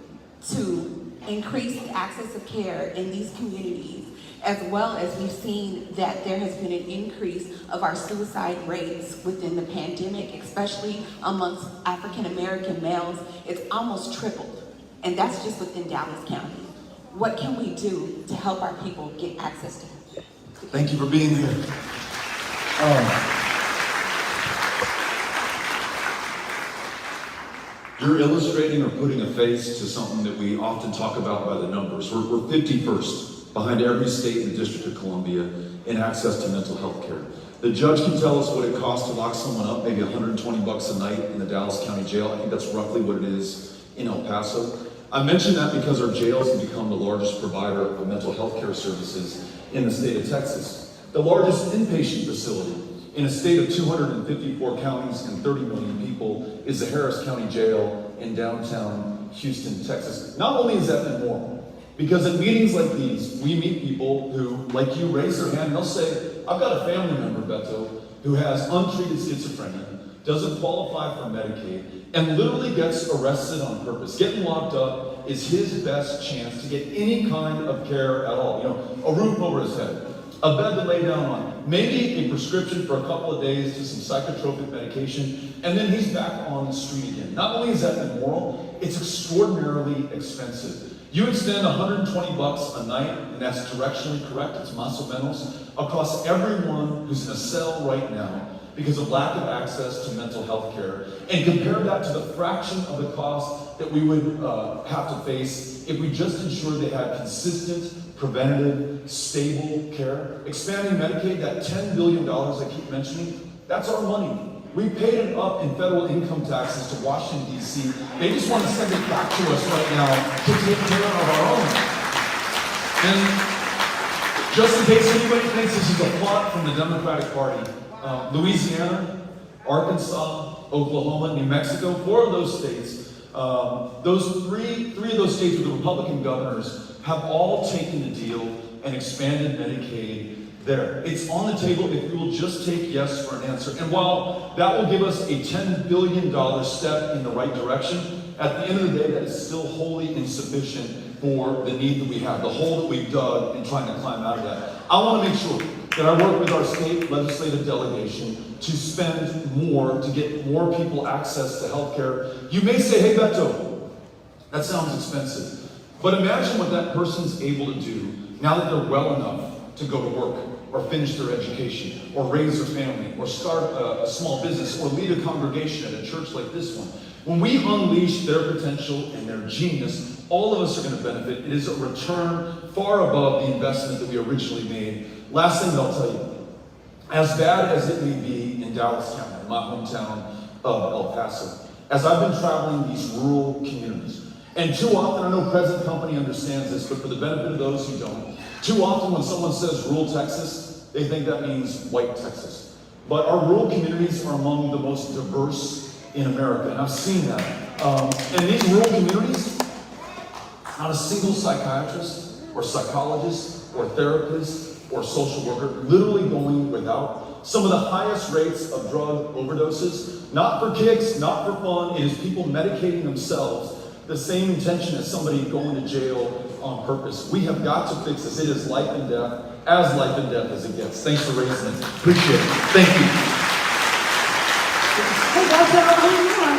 to increase the access of care in these communities, as well as we've seen that there has been an increase of our suicide rates within the pandemic, especially amongst African American males. It's almost tripled, and that's just within Dallas County. What can we do to help our people get access to health? Thank you for being here. You're illustrating or putting a face to something that we often talk about by the numbers. We're 51st behind every state in the District of Columbia in access to mental health care. The judge can tell us what it costs to lock someone up, maybe $120 a night in the Dallas County Jail. I think that's roughly what it is in El Paso. I mention that because our jails have become the largest provider of mental health care services in the state of Texas. The largest inpatient facility in a state of 254 counties and 30 million people is the Harris County Jail in downtown Houston, Texas. Not only is that more, because at meetings like these, we meet people who, like you, raise their hand and they'll say, I've got a family member, Beto, who has untreated schizophrenia, doesn't qualify for Medicaid, and literally gets arrested on purpose. Getting locked up is his best chance to get any kind of care at all. A roof over his head, a bed to lay down on, maybe a prescription for a couple of days to some psychotropic medication, and then he's back on the street again. Not only is that immoral, it's extraordinarily expensive. You would spend $120 a night, and that's directionally correct, it's más o menos, across everyone who's in a cell right now because of lack of access to mental health care, and compare that to the fraction of the cost that we would have to face if we just ensured they had consistent, preventative, stable care. Expanding Medicaid, that $10 billion I keep mentioning, that's our money. We paid it up in federal income taxes to Washington, D.C. They just want to send it back to us right now to take care of our own. And just in case anybody thinks this is a plot from the Democratic Party, Louisiana, Arkansas, Oklahoma, New Mexico, 4 of those states, those three of those states with the Republican governors have all taken the deal and expanded Medicaid there. It's on the table if we will just take yes for an answer. And while that will give us a $10 billion step in the right direction, at the end of the day, that is still wholly insufficient for the need that we have, the hole that we've dug in trying to climb out of that. I want to make sure that I work with our state legislative delegation to spend more, to get more people access to health care. You may say, hey, Beto, that sounds expensive. But imagine what that person's able to do now that they're well enough to go to work, or finish their education, or raise their family, or start a small business, or lead a congregation at a church like this one. When we unleash their potential and their genius, all of us are going to benefit. It is a return far above the investment that we originally made. Last thing that I'll tell you, as bad as it may be in Dallas County, my hometown of El Paso, as I've been traveling these rural communities, and too often, I know present company understands this, but for the benefit of those who don't, too often when someone says rural Texas, they think that means white Texas. But our rural communities are among the most diverse in America, and I've seen that. And these rural communities, not a single psychiatrist or psychologist or therapist or social worker literally going without. Some of the highest rates of drug overdoses, not for kicks, not for fun, it is people medicating themselves. The same intention as somebody going to jail on purpose. We have got to fix this. It is life and death, as life and death as it gets. Thanks for raising it. Appreciate it. Thank you. Hey, Dr. I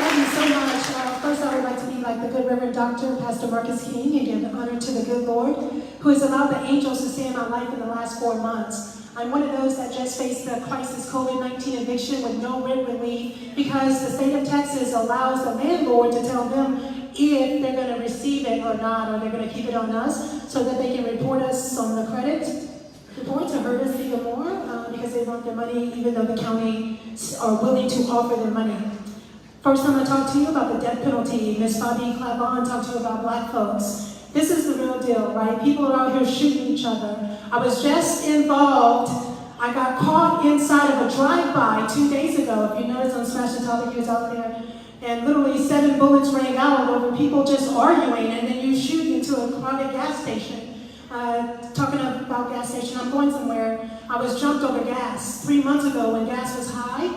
love you so much. First, I would like to be like the good Reverend Dr. Pastor Marcus King and give honor to the good Lord, who has allowed the angels to stay in my life in the last 4 months. I'm one of those that just faced the crisis COVID-19 eviction with no rent relief because the state of Texas allows the landlord to tell them if they're going to receive it or not, or they're going to keep it on us so that they can report us on the credit report to hurt us even more because they want their money even though the county are willing to offer their money. First time I talked to you about the death penalty, Ms. Fabi Clavon talked to you about black folks. This is the real deal, right? People are out here shooting each other. I was just involved. I got caught inside of a drive-by 2 days ago. If you notice on Smash the Topic, he was out there. And literally 7 bullets rang out over people just arguing, and then you shoot into a crowded gas station. Talking about gas station, I'm going somewhere. I was jumped over gas 3 months ago when gas was high.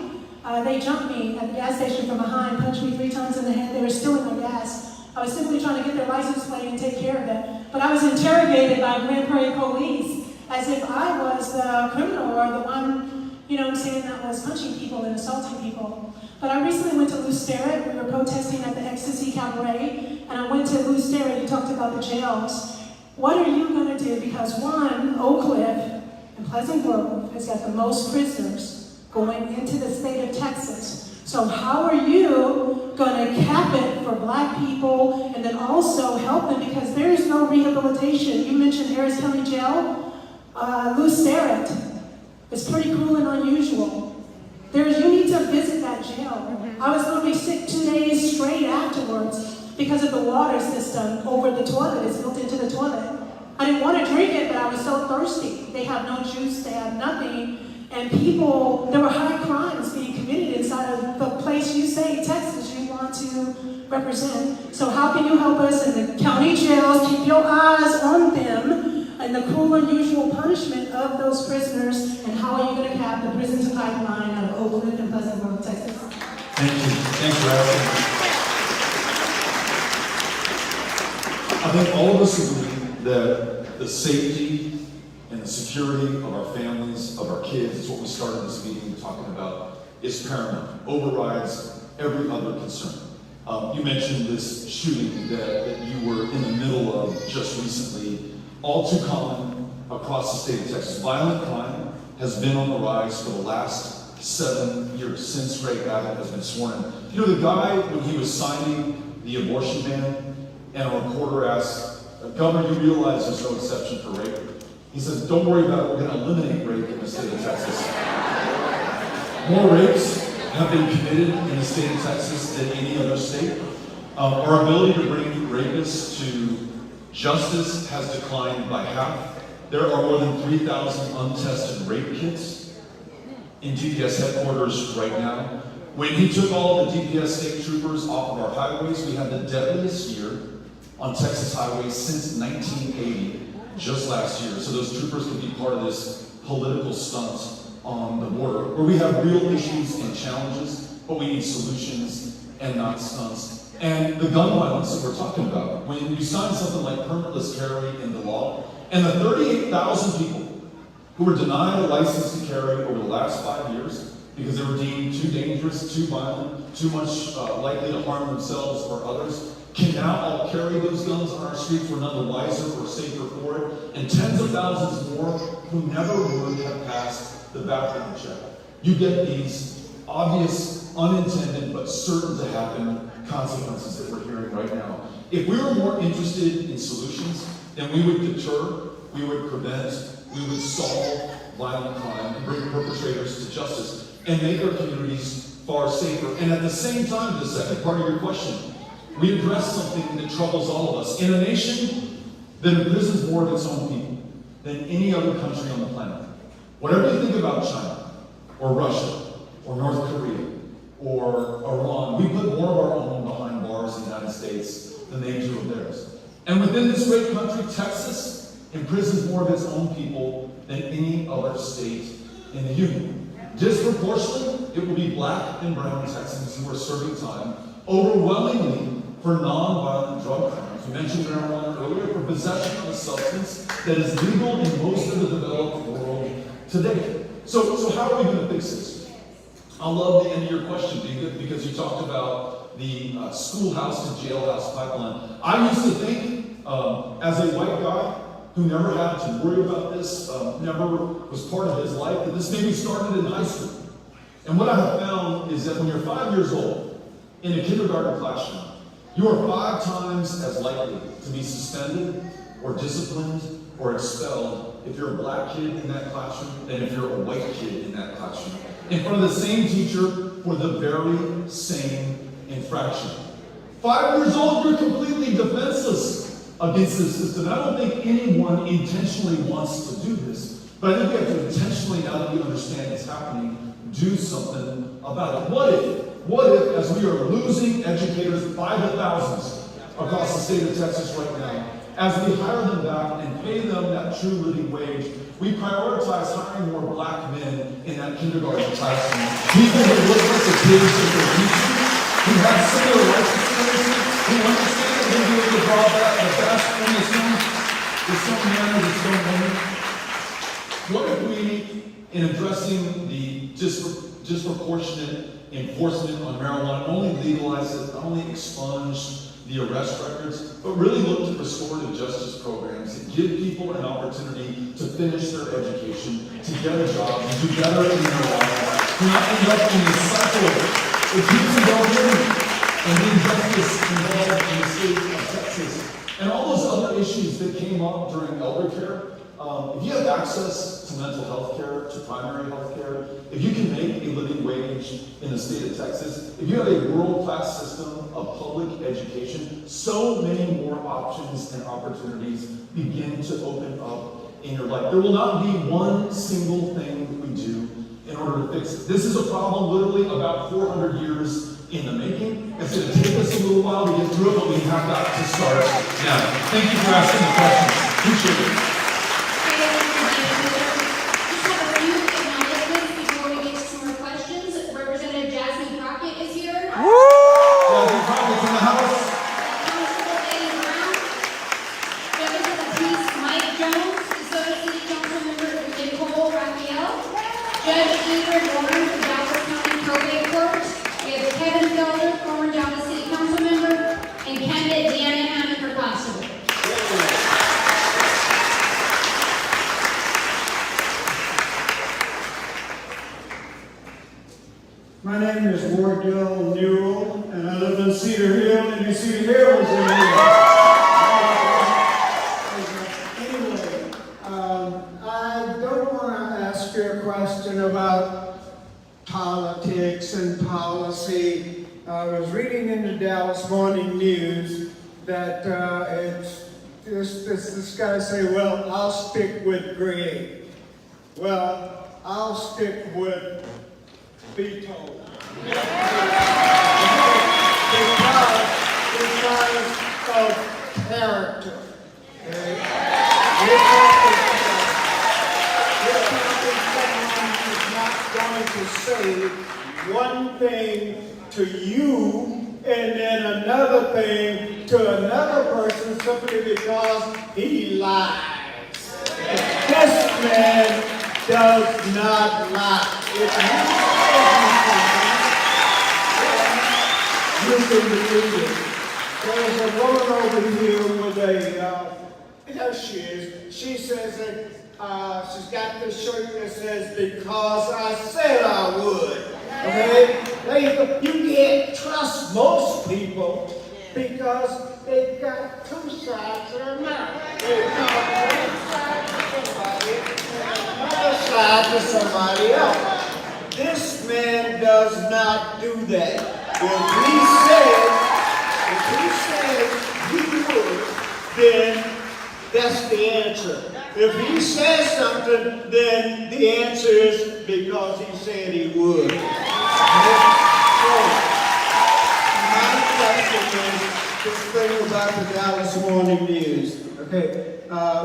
They jumped me at the gas station from behind, punched me 3 times in the head. They were stealing my gas. I was simply trying to get their license plate and take care of it. But I was interrogated by Grand Prairie police as if I was the criminal or the one, you know what I'm saying, that was punching people and assaulting people. But I recently went to Lou Sterrett. We were protesting at the Ecstasy Cabaret, and I went to Lou Sterrett. He talked about the jails. What are you going to do? Because one, Oak Cliff and Pleasant Grove has got the most prisoners going into the state of Texas. So how are you going to cap it for black people and then also help them because there is no rehabilitation? You mentioned Harris County Jail. Lou Sterrett is pretty cruel and unusual. You need to visit that jail. I was literally sick 2 days straight afterwards because of the water system over the toilet. It's built into the toilet. I didn't want to drink it, but I was so thirsty. They have no juice, they have nothing. And people, there were high crimes being committed inside of the place you say, Texas, you want to represent. So how can you help us in the county jails? Keep your eyes on them and the cruel, unusual punishment of those prisoners, and how are you going to cap the prison to pipeline out of Oakland and Pleasant Grove, Texas? Thank you. Thanks for asking. I think all of us agree that the safety and the security of our families, of our kids, is what we started this meeting talking about, is paramount, overrides every other concern. You mentioned this shooting that you were in the middle of just recently, all too common across the state of Texas. Violent crime has been on the rise for the last 7 years since Greg Abbott has been sworn in. You know, the guy, when he was signing the abortion ban, and a reporter asked, Governor, you realize there's no exception for rape? He says, don't worry about it, we're going to eliminate rape in the state of Texas. More rapes have been committed in the state of Texas than any other state. Our ability to bring rapists to justice has declined by half. There are more than 3,000 untested rape kits in DPS headquarters right now. When he took all the DPS state troopers off of our highways, we had the deadliest year on Texas highways since 1980, just last year. So those troopers can be part of this political stunt on the border, where we have real issues and challenges, but we need solutions and not stunts. And the gun violence that we're talking about, when you sign something like permitless carry into law, and the 38,000 people who were denied a license to carry over the last 5 years because they were deemed too dangerous, too violent, too much likely to harm themselves or others, can now all carry those guns on our streets. We're none the wiser or safer for it. And tens of thousands more who never would have passed the background check. You get these obvious, unintended, but certain to happen consequences that we're hearing right now. If we were more interested in solutions, then we would deter, we would prevent, we would solve violent crime and bring perpetrators to justice and make our communities far safer. And at the same time, the second part of your question, we address something that troubles all of us. In a nation that imprisons more of its own people than any other country on the planet, whatever you think about China, or Russia, or North Korea, or Iran, we put more of our own behind bars in the United States than they do of theirs. And within this great country, Texas imprisons more of its own people than any other state in the Union. Disproportionately, it will be black and brown Texans who are serving time, overwhelmingly for non-violent drug crimes. We mentioned marijuana earlier, for possession of a substance that is legal in most of the developed world today. So how are we going to fix this? I love the end of your question, because you talked about the schoolhouse to jailhouse pipeline. I used to think, as a white guy who never had to worry about this, never was part of his life, that this maybe started in high school. And what I have found is that when you're 5 years old in a kindergarten classroom, you are 5 times as likely to be suspended or disciplined or expelled if you're a black kid in that classroom than if you're a white kid in that classroom, in front of the same teacher for the very same infraction. 5 years old, you're completely defenseless against this system. I don't think anyone intentionally wants to do this, but I think we have to intentionally, now that we understand it's happening, do something about it. What if, as we are losing educators by the thousands across the state of Texas right now, as we hire them back and pay them that true living wage, we prioritize hiring more black men in that kindergarten classroom. People who look like the kids that they're teaching, who have similar life experiences, who understand that they're doing the job the best in some manner, in some woman. What if we, in addressing the disproportionate enforcement on marijuana, not only legalize it, not only expunge the arrest records, but really look to restorative justice programs and give people an opportunity to finish their education, to get a job, and do better in their lives, to not end up in this cycle of keeps involved and injustice involved in the state of Texas. And all those other issues that came up during elder care, if you have access to mental health care, to primary health care, if you can make a living wage in the state of Texas, if you have a world-class system of public education, so many more options and opportunities begin to open up in your life. There will not be one single thing that we do in order to fix it. This is a problem literally about 400 years in the making. It's going to take us a little while to get through it, but we have got to start now. Thank you for asking the question. Appreciate it. Constable Eddie Brown, Justice of the Peace Mike Jones, DeSoto City Councilman Cedar Hill, and Cedar Hill was in here. Anyway, I don't want to ask you a question about politics and policy. I was reading in the Dallas Morning News that this guy say, well, I'll stick with Greg. Well, I'll stick with Beto. Because of character. Okay? We're talking someone who's not going to say one thing to you and then another thing to another person simply because he lies. This man does not lie. If you can believe it. There's a woman over here with there she is. She says that she's got this shirt that says, because I said I would. Okay? You can't trust most people because they've got two sides of their mouth. They've got one side to somebody and another side to somebody else. This man does not do that. If he says he would, then that's the answer. If he says something, then the answer is because he said he would. So, my question is this thing about the Dallas Morning News, okay,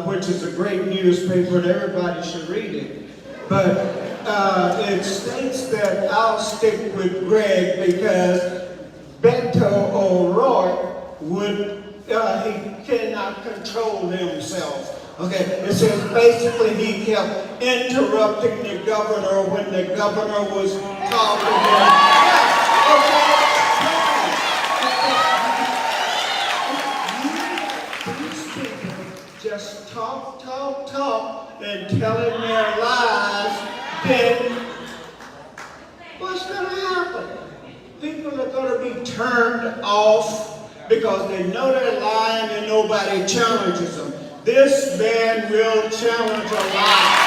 which is a great newspaper and everybody should read it. But it states that I'll stick with Greg because Beto O'Rourke he cannot control himself. Okay, it says basically he kept interrupting the governor when the governor was talking. These people just talk, and telling their lies, then what's going to happen? People are going to be turned off because they know they're lying and nobody challenges them. This man will challenge a lie.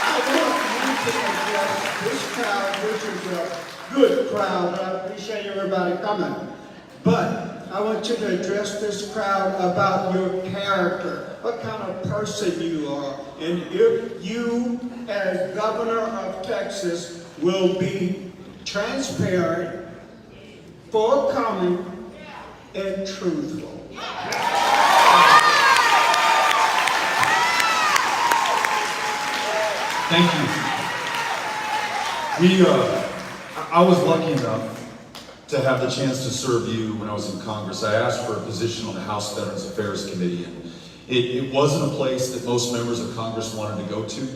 I want you to address this crowd, which is a good crowd. I appreciate everybody coming. But I want you to address this crowd about your character, what kind of person you are. And if you, as governor of Texas, will be transparent, forthcoming, and truthful. Thank you. I was lucky enough to have the chance to serve you when I was in Congress. I asked for a position on the House Veterans Affairs Committee, and it wasn't a place that most members of Congress wanted to go to.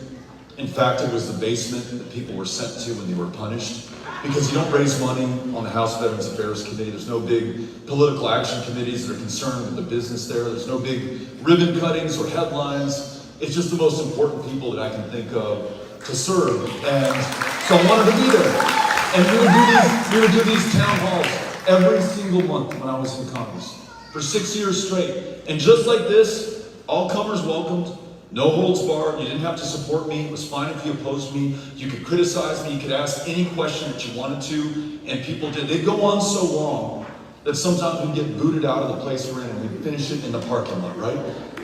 In fact, it was the basement that people were sent to when they were punished, because you don't raise money on the House Veterans Affairs Committee. There's no big political action committees that are concerned with the business there. There's no big ribbon cuttings or headlines. It's just the most important people that I can think of to serve. And so I wanted to be there. And we would do these town halls every single month when I was in Congress for 6 years straight. And just like this, all comers welcomed. No holds barred. You didn't have to support me. It was fine if you opposed me. You could criticize me. You could ask any question that you wanted to. And people did. They'd go on so long that sometimes we'd get booted out of the place we're in and we'd finish it in the parking lot, right?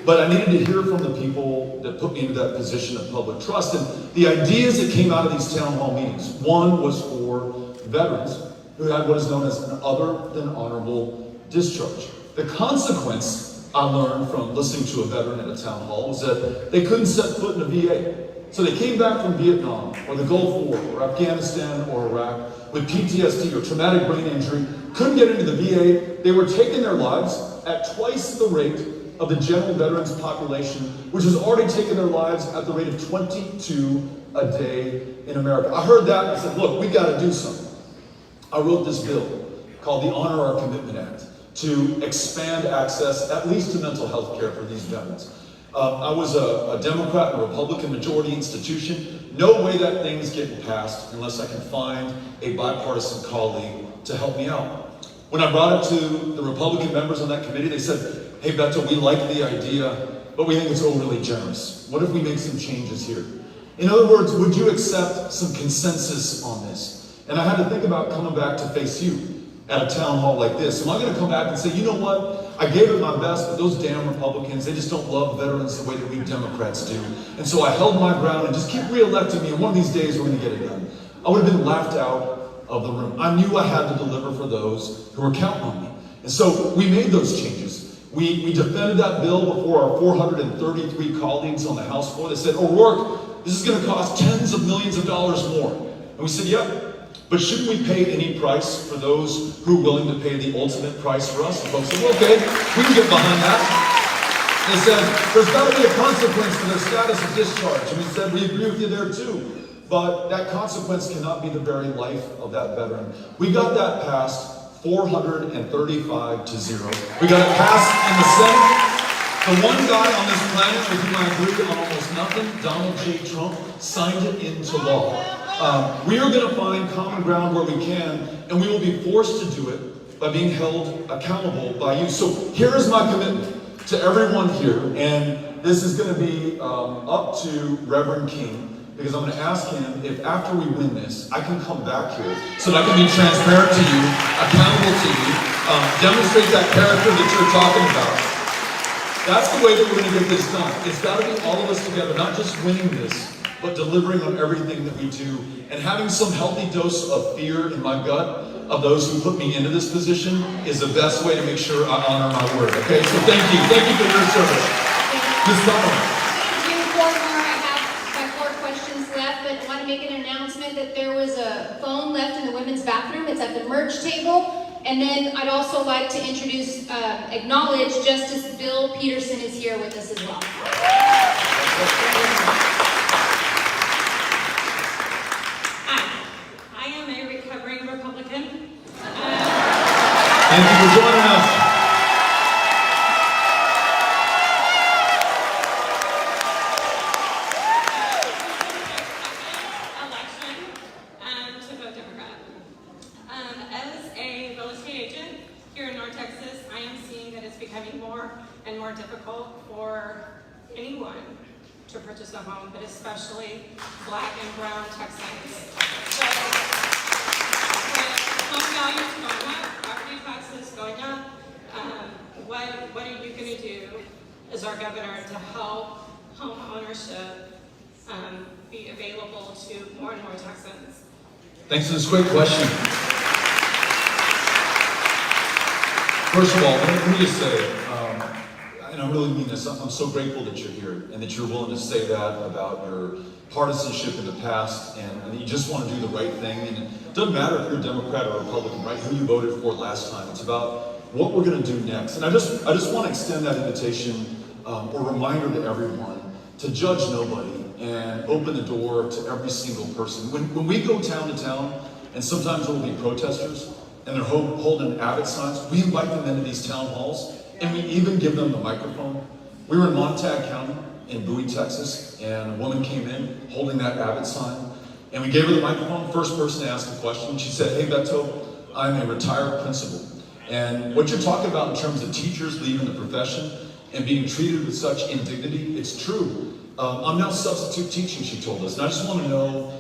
But I needed to hear from the people that put me into that position of public trust. And the ideas that came out of these town hall meetings, one was for veterans who had what is known as an other than honorable discharge. The consequence I learned from listening to a veteran at a town hall was that they couldn't set foot in a VA. So they came back from Vietnam or the Gulf War or Afghanistan or Iraq with PTSD or traumatic brain injury, couldn't get into the VA. They were taking their lives at twice the rate of the general veterans population, which was already taking their lives at the rate of 22 a day in America. I heard that and I said, look, we got to do something. I wrote this bill called the Honor Our Commitment Act to expand access, at least to mental health care for these veterans. I was a Democrat and a Republican majority institution. no way that thing's getting passed unless I can find a bipartisan colleague to help me out. When I brought it to the Republican members on that committee, they said, hey Beto, we like the idea, but we think it's overly generous. What if we make some changes here? In other words, would you accept some consensus on this? And I had to think about coming back to face you at a town hall like this. Am I going to come back and say, you know what? I gave it my best, but those damn Republicans, they just don't love veterans the way that we Democrats do. And so I held my ground and just keep re-electing me, and one of these days we're going to get it done. I would have been laughed out of the room. I knew I had to deliver for those who were counting on me. And so we made those changes. We defended that bill before our 433 colleagues on the House floor. They said, O'Rourke, this is going to cost tens of millions of dollars more. And we said, yep. But shouldn't we pay any price for those who are willing to pay the ultimate price for us? And folks said, well, okay, we can get behind that. They said, there's got to be a consequence for their status of discharge. And we said, we agree with you there too. But that consequence cannot be the very life of that veteran. We got that passed 435 to 0. We got it passed in the Senate. The one guy on this planet with whom I agree on almost nothing, Donald J. Trump, signed it into law. We are going to find common ground where we can, and we will be forced to do it by being held accountable by you. So here is my commitment to everyone here, and this is going to be up to Reverend King, because I'm going to ask him if after we win this, I can come back here so that I can be transparent to you, accountable to you, demonstrate that character that you're talking about. That's the way that we're going to get this done. It's got to be all of us together, not just winning this, but delivering on everything that we do, and having some healthy dose of fear in my gut of those who put me into this position is the best way to make sure I honor my word. Okay, so thank you for your service. Ms. Donald. Thank you, four more. I have my 4 questions left, but I want to make an announcement that there was a phone left in the women's bathroom. It's at the merch table. And then I'd also like to acknowledge Justice Bill Peterson is here with us as well. I am a recovering Republican. Thank you for joining us. Election to vote Democrat. As a real estate agent here in North Texas, I am seeing that it's becoming more and more difficult for anyone to purchase a home, but especially Black and brown Texans. So, with home values going up, property taxes going up, what are you going to do as our governor to help home ownership be available to more and more Texans? Thanks for this great question. First of all, let me just say, and I really mean this, I'm so grateful that you're here and that you're willing to say that about your partisanship in the past and that you just want to do the right thing. And it doesn't matter if you're a Democrat or Republican, right, who you voted for last time. It's about what we're going to do next. And I just want to extend that invitation or reminder to everyone to judge nobody and open the door to every single person. When we go town to town, and sometimes there will be protesters, and they're holding Abbott signs, we invite them into these town halls, and we even give them the microphone. We were in Montague County in Bowie, Texas, and a woman came in holding that Abbott sign, and we gave her the microphone. First person to ask a question, she said, hey Beto, I'm a retired principal. And what you're talking about in terms of teachers leaving the profession and being treated with such indignity, it's true. I'm now substitute teaching, she told us, and I just want to know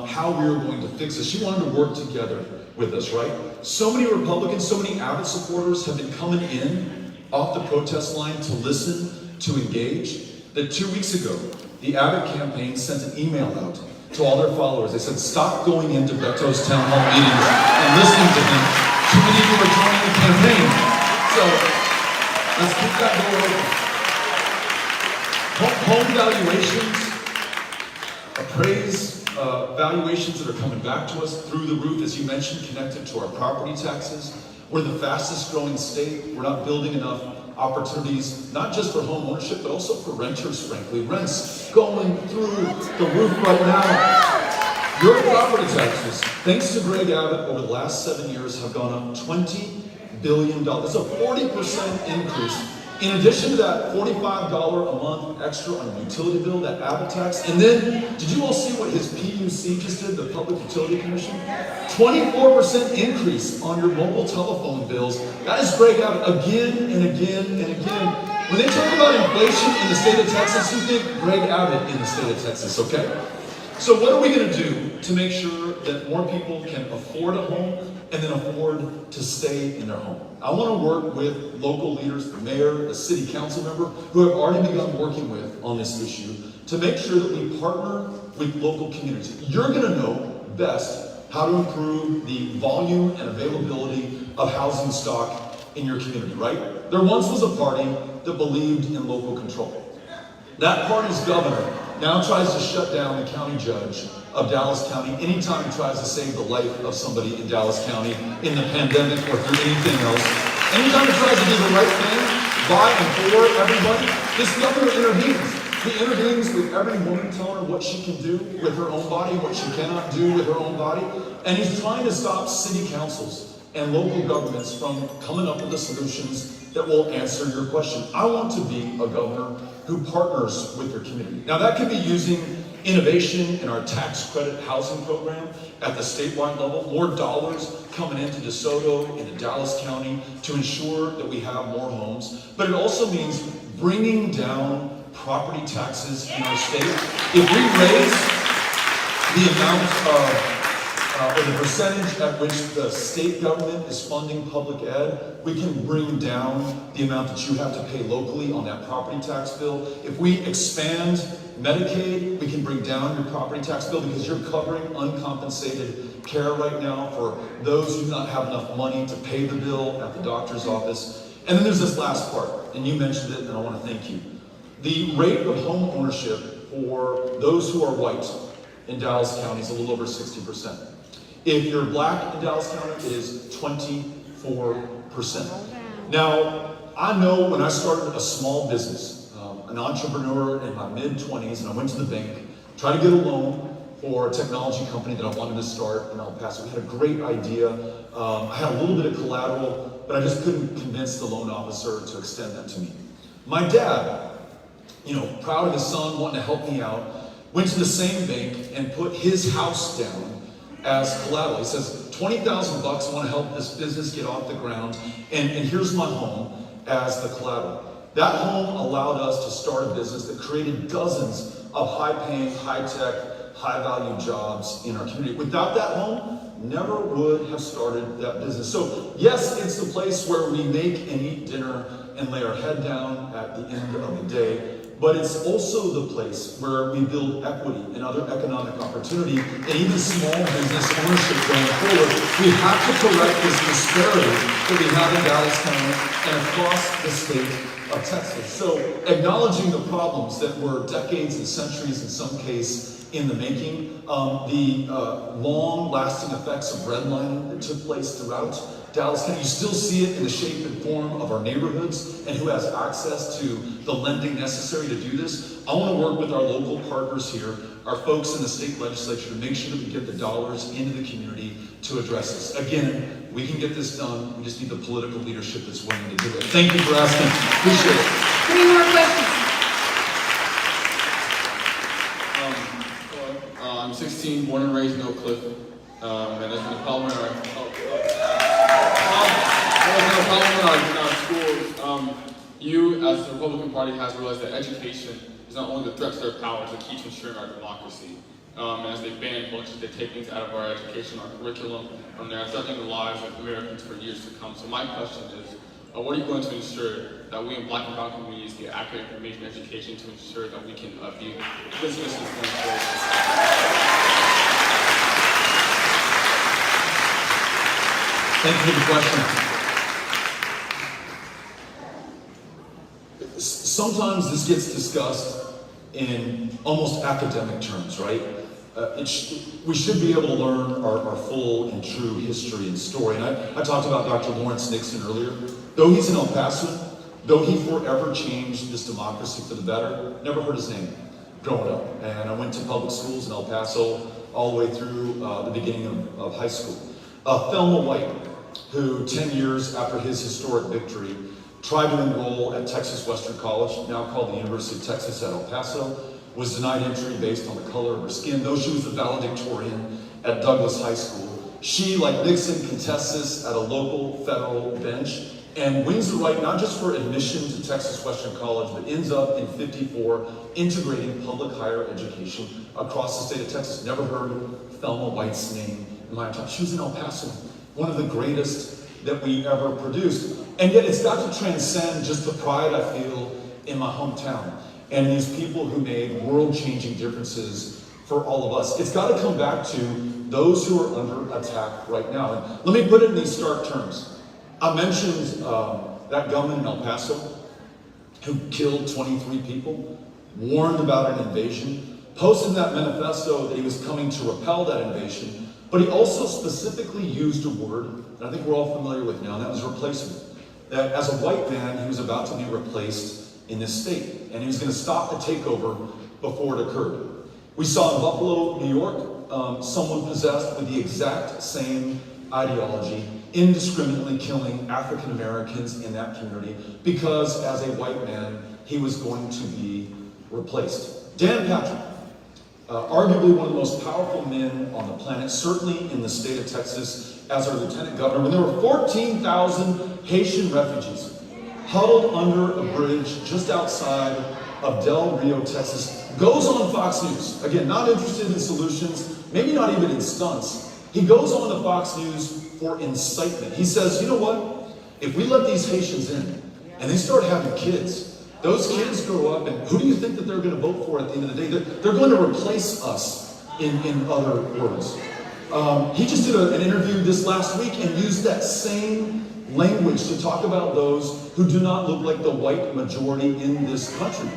how we are going to fix this. She wanted to work together with us, right? So many Republicans, so many Abbott supporters have been coming in off the protest line to listen, to engage, that 2 weeks ago, the Abbott campaign sent an email out to all their followers. They said, stop going into Beto's town hall meetings and listening to him. Too many of you are joining the campaign. So, let's keep that door open. Home valuations, appraise valuations that are coming back to us through the roof, as you mentioned, connected to our property taxes. We're the fastest growing state. We're not building enough opportunities, not just for home ownership, but also for renters, frankly. Rents going through the roof right now. Your property taxes, thanks to Greg Abbott, over the last 7 years have gone up $20 billion. That's a 40% increase In addition to that $45 a month extra on a utility bill, that Abbott tax, and then, did you all see what his PUC just did, the Public Utility Commission? 24% increase on your mobile telephone bills. That is Greg Abbott again and again and again. When they talk about inflation in the state of Texas, you think Greg Abbott in the state of Texas, okay? So what are we going to do to make sure that more people can afford a home and then afford to stay in their home? I want to work with local leaders, the mayor, the city council member, who have already begun working with on this issue to make sure that we partner with local communities. You're going to know best how to improve the volume and availability of housing stock in your community, right? There once was a party that believed in local control. That party's governor now tries to shut down the county judge of Dallas County anytime he tries to save the life of somebody in Dallas County in the pandemic or through anything else. Anytime he tries to do the right thing by and for everybody, this governor intervenes. He intervenes with every woman telling her what she can do with her own body, what she cannot do with her own body. And he's trying to stop city councils and local governments from coming up with the solutions that will answer your question. I want to be a governor who partners with your community. Now that could be using innovation in our tax credit housing program at the statewide level, more dollars coming into DeSoto, into Dallas County to ensure that we have more homes. But it also means bringing down property taxes in our state. If we raise the amount of or the percentage at which the state government is funding public ed, we can bring down the amount that you have to pay locally on that property tax bill. If we expand Medicaid, we can bring down your property tax bill because you're covering uncompensated care right now for those who do not have enough money to pay the bill at the doctor's office. And then there's this last part, and you mentioned it, and I want to thank you. The rate of home ownership for those who are white in Dallas County is a little over 60%. If you're black in Dallas County, it is 24%. Now, I know when I started a small business, an entrepreneur in my mid-20s, and I went to the bank, tried to get a loan for a technology company that I wanted to start in El Paso. We had a great idea. I had a little bit of collateral, but I just couldn't convince the loan officer to extend that to me. My dad, proud of his son, wanting to help me out, went to the same bank and put his house down as collateral. He says, $20,000, I want to help this business get off the ground, and here's my home as the collateral. That home allowed us to start a business that created dozens of high-paying, high-tech, high-value jobs in our community. Without that home, never would have started that business. So yes, it's the place where we make and eat dinner and lay our head down at the end of the day, but it's also the place where we build equity and other economic opportunity and even small business ownership going forward. We have to correct this disparity that we have in Dallas County and across the state of Texas. So acknowledging the problems that were decades and centuries in some case in the making, the long-lasting effects of redlining that took place throughout Dallas County. You still see it in the shape and form of our neighborhoods and who has access to the lending necessary to do this. I want to work with our local partners here, our folks in the state legislature, to make sure that we get the dollars into the community to address this. Again, we can get this done. We just need the political leadership that's willing to do it. Thank you for asking. Appreciate it. 3 more questions. I'm 16, born and raised in Oak Cliff, and there's been a problem in our schools. You, as the Republican Party, has realized that education is not only the threat to their power, it's a key to ensuring our democracy. As they ban bunches, they take things out of our education, our curriculum, and they're threatening the lives of Americans for years to come. So my question is, what are you going to ensure that we in Black and brown communities get accurate information and education to ensure that we can be businesses going forward? Thank you for the question. Sometimes this gets discussed in almost academic terms, right? We should be able to learn our full and true history and story. And I talked about Dr. Lawrence Nixon earlier. Though he's an El Pasoan, though he forever changed this democracy for the better, never heard his name growing up. And I went to public schools in El Paso all the way through the beginning of high school. Thelma White, who 10 years after his historic victory tried to enroll at Texas Western College, now called the University of Texas at El Paso, was denied entry based on the color of her skin, though she was the valedictorian at Douglas High School. She, like Nixon, contests this at a local federal bench and wins the right not just for admission to Texas Western College, but ends up in 54 integrating public higher education across the state of Texas. Never heard Thelma White's name in my time. She was in El Paso, one of the greatest that we ever produced. And yet it's got to transcend just the pride I feel in my hometown and these people who made world-changing differences for all of us. It's got to come back to those who are under attack right now. And let me put it in these stark terms. I mentioned that gunman in El Paso who killed 23 people, warned about an invasion, posted in that manifesto that he was coming to repel that invasion, but he also specifically used a word that I think we're all familiar with now, and that was replacement. That as a white man, he was about to be replaced in this state, and he was going to stop the takeover before it occurred. We saw in Buffalo, New York, someone possessed with the exact same ideology, indiscriminately killing African Americans in that community because as a white man, he was going to be replaced. Dan Patrick, arguably one of the most powerful men on the planet, certainly in the state of Texas, as our lieutenant governor, when there were 14,000 Haitian refugees huddled under a bridge just outside of Del Rio, Texas, goes on Fox News. Again, not interested in solutions, maybe not even in stunts. He goes on to Fox News for incitement. He says, you know what? If we let these Haitians in and they start having kids, those kids grow up and who do you think that they're going to vote for at the end of the day? They're going to replace us, in other words. He just did an interview this last week and used that same language to talk about those who do not look like the white majority in this country.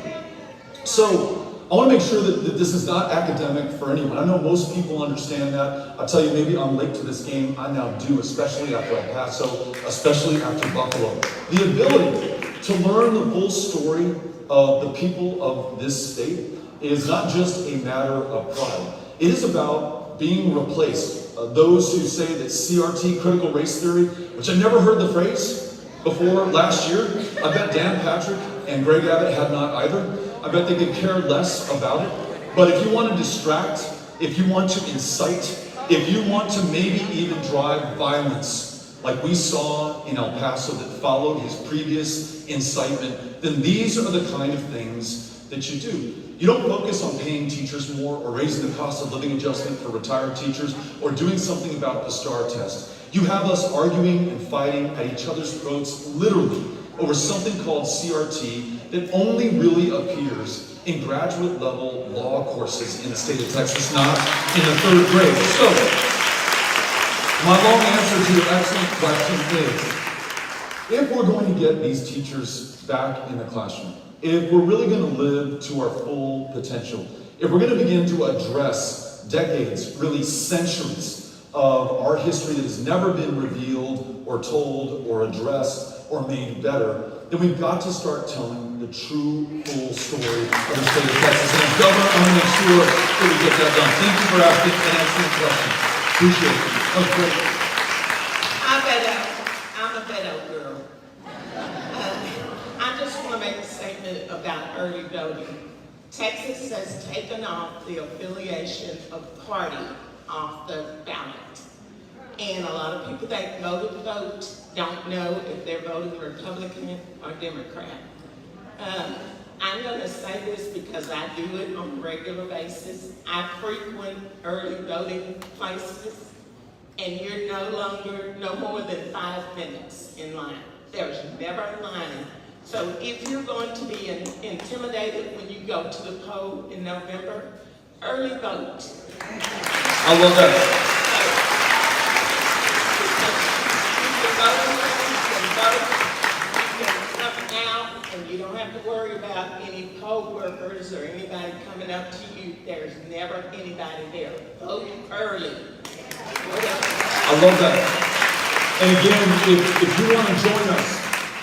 So I want to make sure that this is not academic for anyone. I know most people understand that. I'll tell you, maybe I'm late to this game. I now do, especially after El Paso, especially after Buffalo. The ability to learn the full story of the people of this state is not just a matter of pride. It is about being replaced. Those who say that CRT, critical race theory, which I never heard the phrase before last year, I bet Dan Patrick and Greg Abbott had not either. I bet they could care less about it. But if you want to distract, if you want to incite, if you want to maybe even drive violence, like we saw in El Paso that followed his previous incitement, then these are the kind of things that you do. You don't focus on paying teachers more or raising the cost of living adjustment for retired teachers or doing something about the STAR test. You have us arguing and fighting at each other's throats, literally, over something called CRT that only really appears in graduate level law courses in the state of Texas, not in the 3rd grade. So, my long answer to your excellent question is, if we're going to get these teachers back in the classroom, if we're really going to live to our full potential, if we're going to begin to address decades, really centuries of our history that has never been revealed or told or addressed or made better, then we've got to start telling the true, full story of the state of Texas. And as governor, I'm going to make sure that we get that done. Thank you for asking an excellent question. Appreciate it. That was great. I'm a beto girl. I just want to make a statement about early voting. Texas has taken off the affiliation of party off the ballot. And a lot of people that go to vote don't know if they're voting Republican or Democrat. I'm going to say this because I do it on a regular basis. I frequent early voting places, and you're no more than 5 minutes in line. There's never a line. So if you're going to be intimidated when you go to the poll in November, early vote. I love that. And you don't have to worry about any poll workers or anybody coming up to you. There's never anybody there. Vote early. I love that. And again, if you want to join us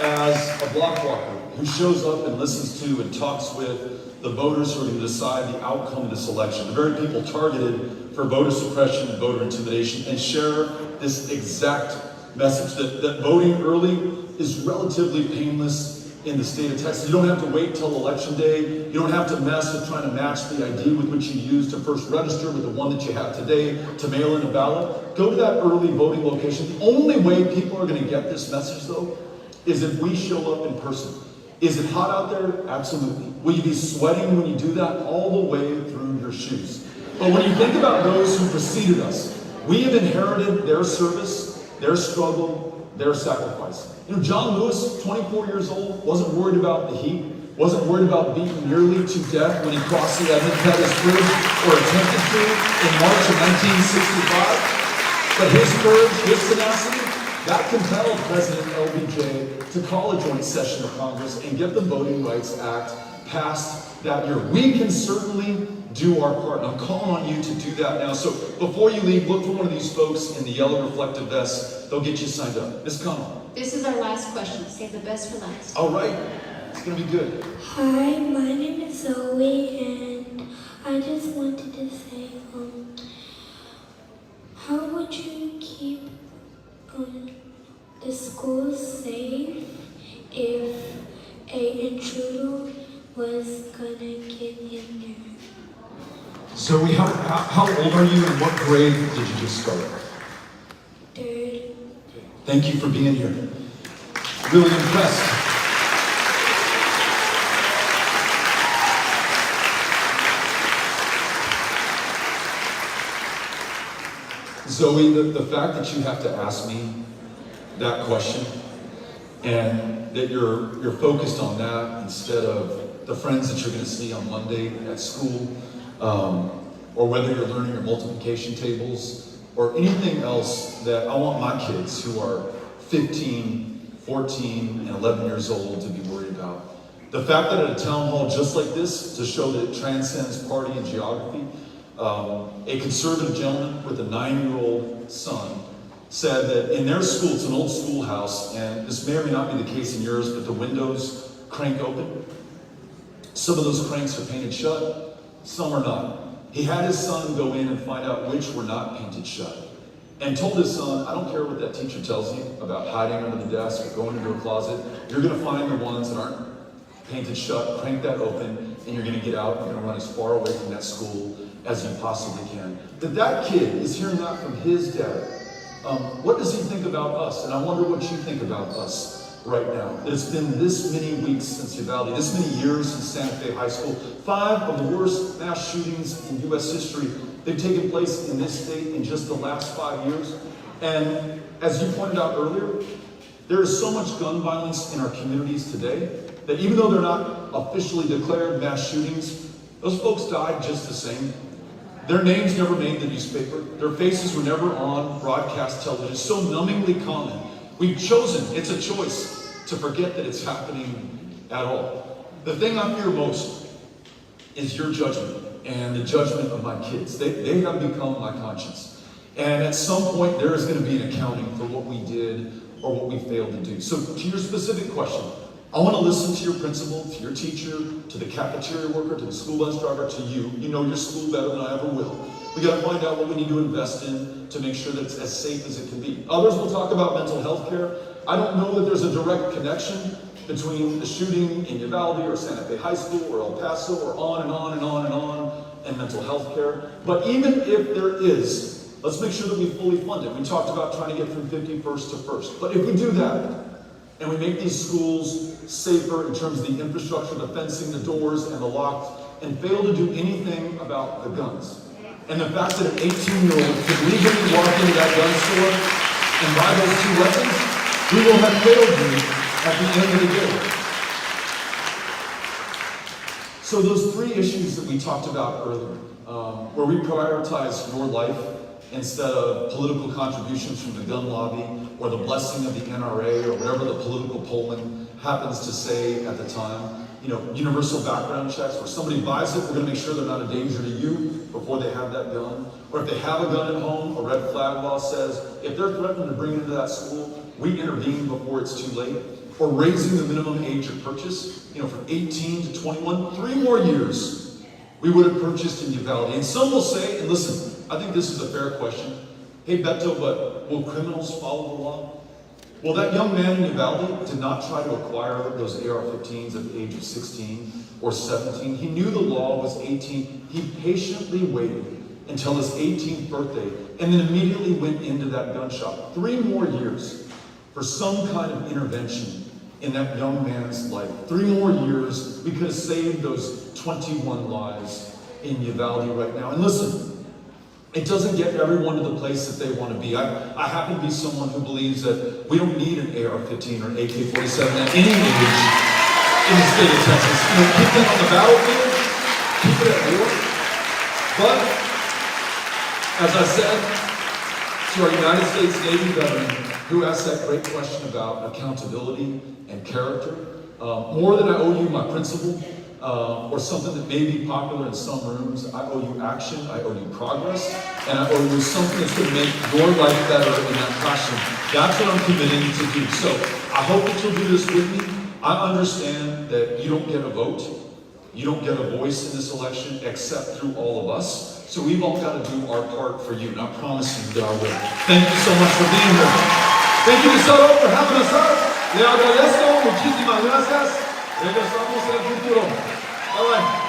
as a block walker who shows up and listens to and talks with the voters who are going to decide the outcome of this election, the very people targeted for voter suppression and voter intimidation, and share this exact message that voting early is relatively painless in the state of Texas. You don't have to wait till election day. You don't have to mess with trying to match the ID with which you used to first register with the one that you have today to mail in a ballot. Go to that early voting location. The only way people are going to get this message, though, is if we show up in person. Is it hot out there? Absolutely. Will you be sweating when you do that? All the way through your shoes. But when you think about those who preceded us, we have inherited their service, their struggle, their sacrifice. You know, John Lewis, 24 years old, wasn't worried about the heat, wasn't worried about being nearly to death when he crossed the Edmund Pettus Bridge or attempted to in March of 1965. But his courage, his tenacity, that compelled President LBJ to call a joint session of Congress and get the Voting Rights Act passed that year. We can certainly do our part, and I'm calling on you to do that now. So before you leave, look for one of these folks in the yellow reflective vest. They'll get you signed up. Ms. Connell. This is our last question. Save the best for last. All right. It's going to be good. Hi, my name is Zoe, and I just wanted to say, how would you keep the schools safe if an intruder was gonna get in there? Zoe, how old are you and what grade did you just start? Third. Thank you for being here. Really impressed. Zoe, the fact that you have to ask me that question and that you're focused on that instead of the friends that you're going to see on Monday at school, or whether you're learning your multiplication tables, or anything else that I want my kids who are 15, 14, and 11 years old to be worried about. The fact that at a town hall just like this, to show that it transcends party and geography, a conservative gentleman with a 9-year-old son said that in their school, it's an old schoolhouse, and this may or may not be the case in yours, but the windows crank open. Some of those cranks are painted shut, some are not. He had his son go in and find out which were not painted shut, and told his son, I don't care what that teacher tells you about hiding under the desk or going into a closet, you're going to find the ones that aren't painted shut, crank that open, and you're going to get out, you're going to run as far away from that school as you possibly can. That kid is hearing that from his dad. What does he think about us? And I wonder what you think about us right now. It's been this many weeks since Uvalde, this many years since Santa Fe High School. 5 of the worst mass shootings in U.S. history. They've taken place in this state in just the last 5 years. And as you pointed out earlier, there is so much gun violence in our communities today that even though they're not officially declared mass shootings, those folks died just the same. Their names never made the newspaper. Their faces were never on broadcast television. So numbingly common. We've chosen, it's a choice, to forget that it's happening at all. The thing I fear most is your judgment and the judgment of my kids. They have become my conscience. And at some point, there is going to be an accounting for what we did or what we failed to do. So to your specific question, I want to listen to your principal, to your teacher, to the cafeteria worker, to the school bus driver, to you. You know your school better than I ever will. We got to find out what we need to invest in to make sure that it's as safe as it can be. Others will talk about mental health care. I don't know that there's a direct connection between the shooting in Uvalde or Santa Fe High School or El Paso or on and on and on and on and mental health care. But even if there is, let's make sure that we fully fund it. We talked about trying to get from 51st to first. But if we do that, and we make these schools safer in terms of the infrastructure, the fencing, the doors, and the locks, and fail to do anything about the guns, and the fact that an 18-year-old could legally walk into that gun store and buy those 2 weapons, we will have failed you at the end of the day. So those 3 issues that we talked about earlier, where we prioritize your life instead of political contributions from the gun lobby or the blessing of the NRA or whatever the political polling happens to say at the time. You know, universal background checks, where somebody buys it, we're going to make sure they're not a danger to you before they have that gun. Or if they have a gun at home, a red flag law says, if they're threatening to bring it into that school, we intervene before it's too late. Or raising the minimum age of purchase, you know, from 18 to 21, 3 more years, we would have purchased in Uvalde. And some will say, and listen, I think this is a fair question, Hey Beto, but will criminals follow the law? Well, that young man in Uvalde did not try to acquire those AR-15s at the age of 16 or 17. He knew the law was 18. He patiently waited until his 18th birthday and then immediately went into that gun shop. 3 more years for some kind of intervention in that young man's life. 3 more years, we could have saved those 21 lives in Uvalde right now. And listen, it doesn't get everyone to the place that they want to be. I happen to be someone who believes that we don't need an AR-15 or an AK-47 at any age in the state of Texas. You know, keep that on the battlefield, keep it at war. But, as I said to our United States Navy veteran who asked that great question about accountability and character, more than I owe you my principle, or something that may be popular in some rooms, I owe you action, I owe you progress, and I owe you something that's going to make your life better in that classroom. That's what I'm committing to do. So I hope that you'll do this with me. I understand that you don't get a vote, you don't get a voice in this election except through all of us. So we've all got to do our part for you, and I promise you that I will. Thank you so much for being here. Thank you, DeSoto, for having us out. Le agradezco, muchísimas gracias. Regresamos en el futuro. Bye bye.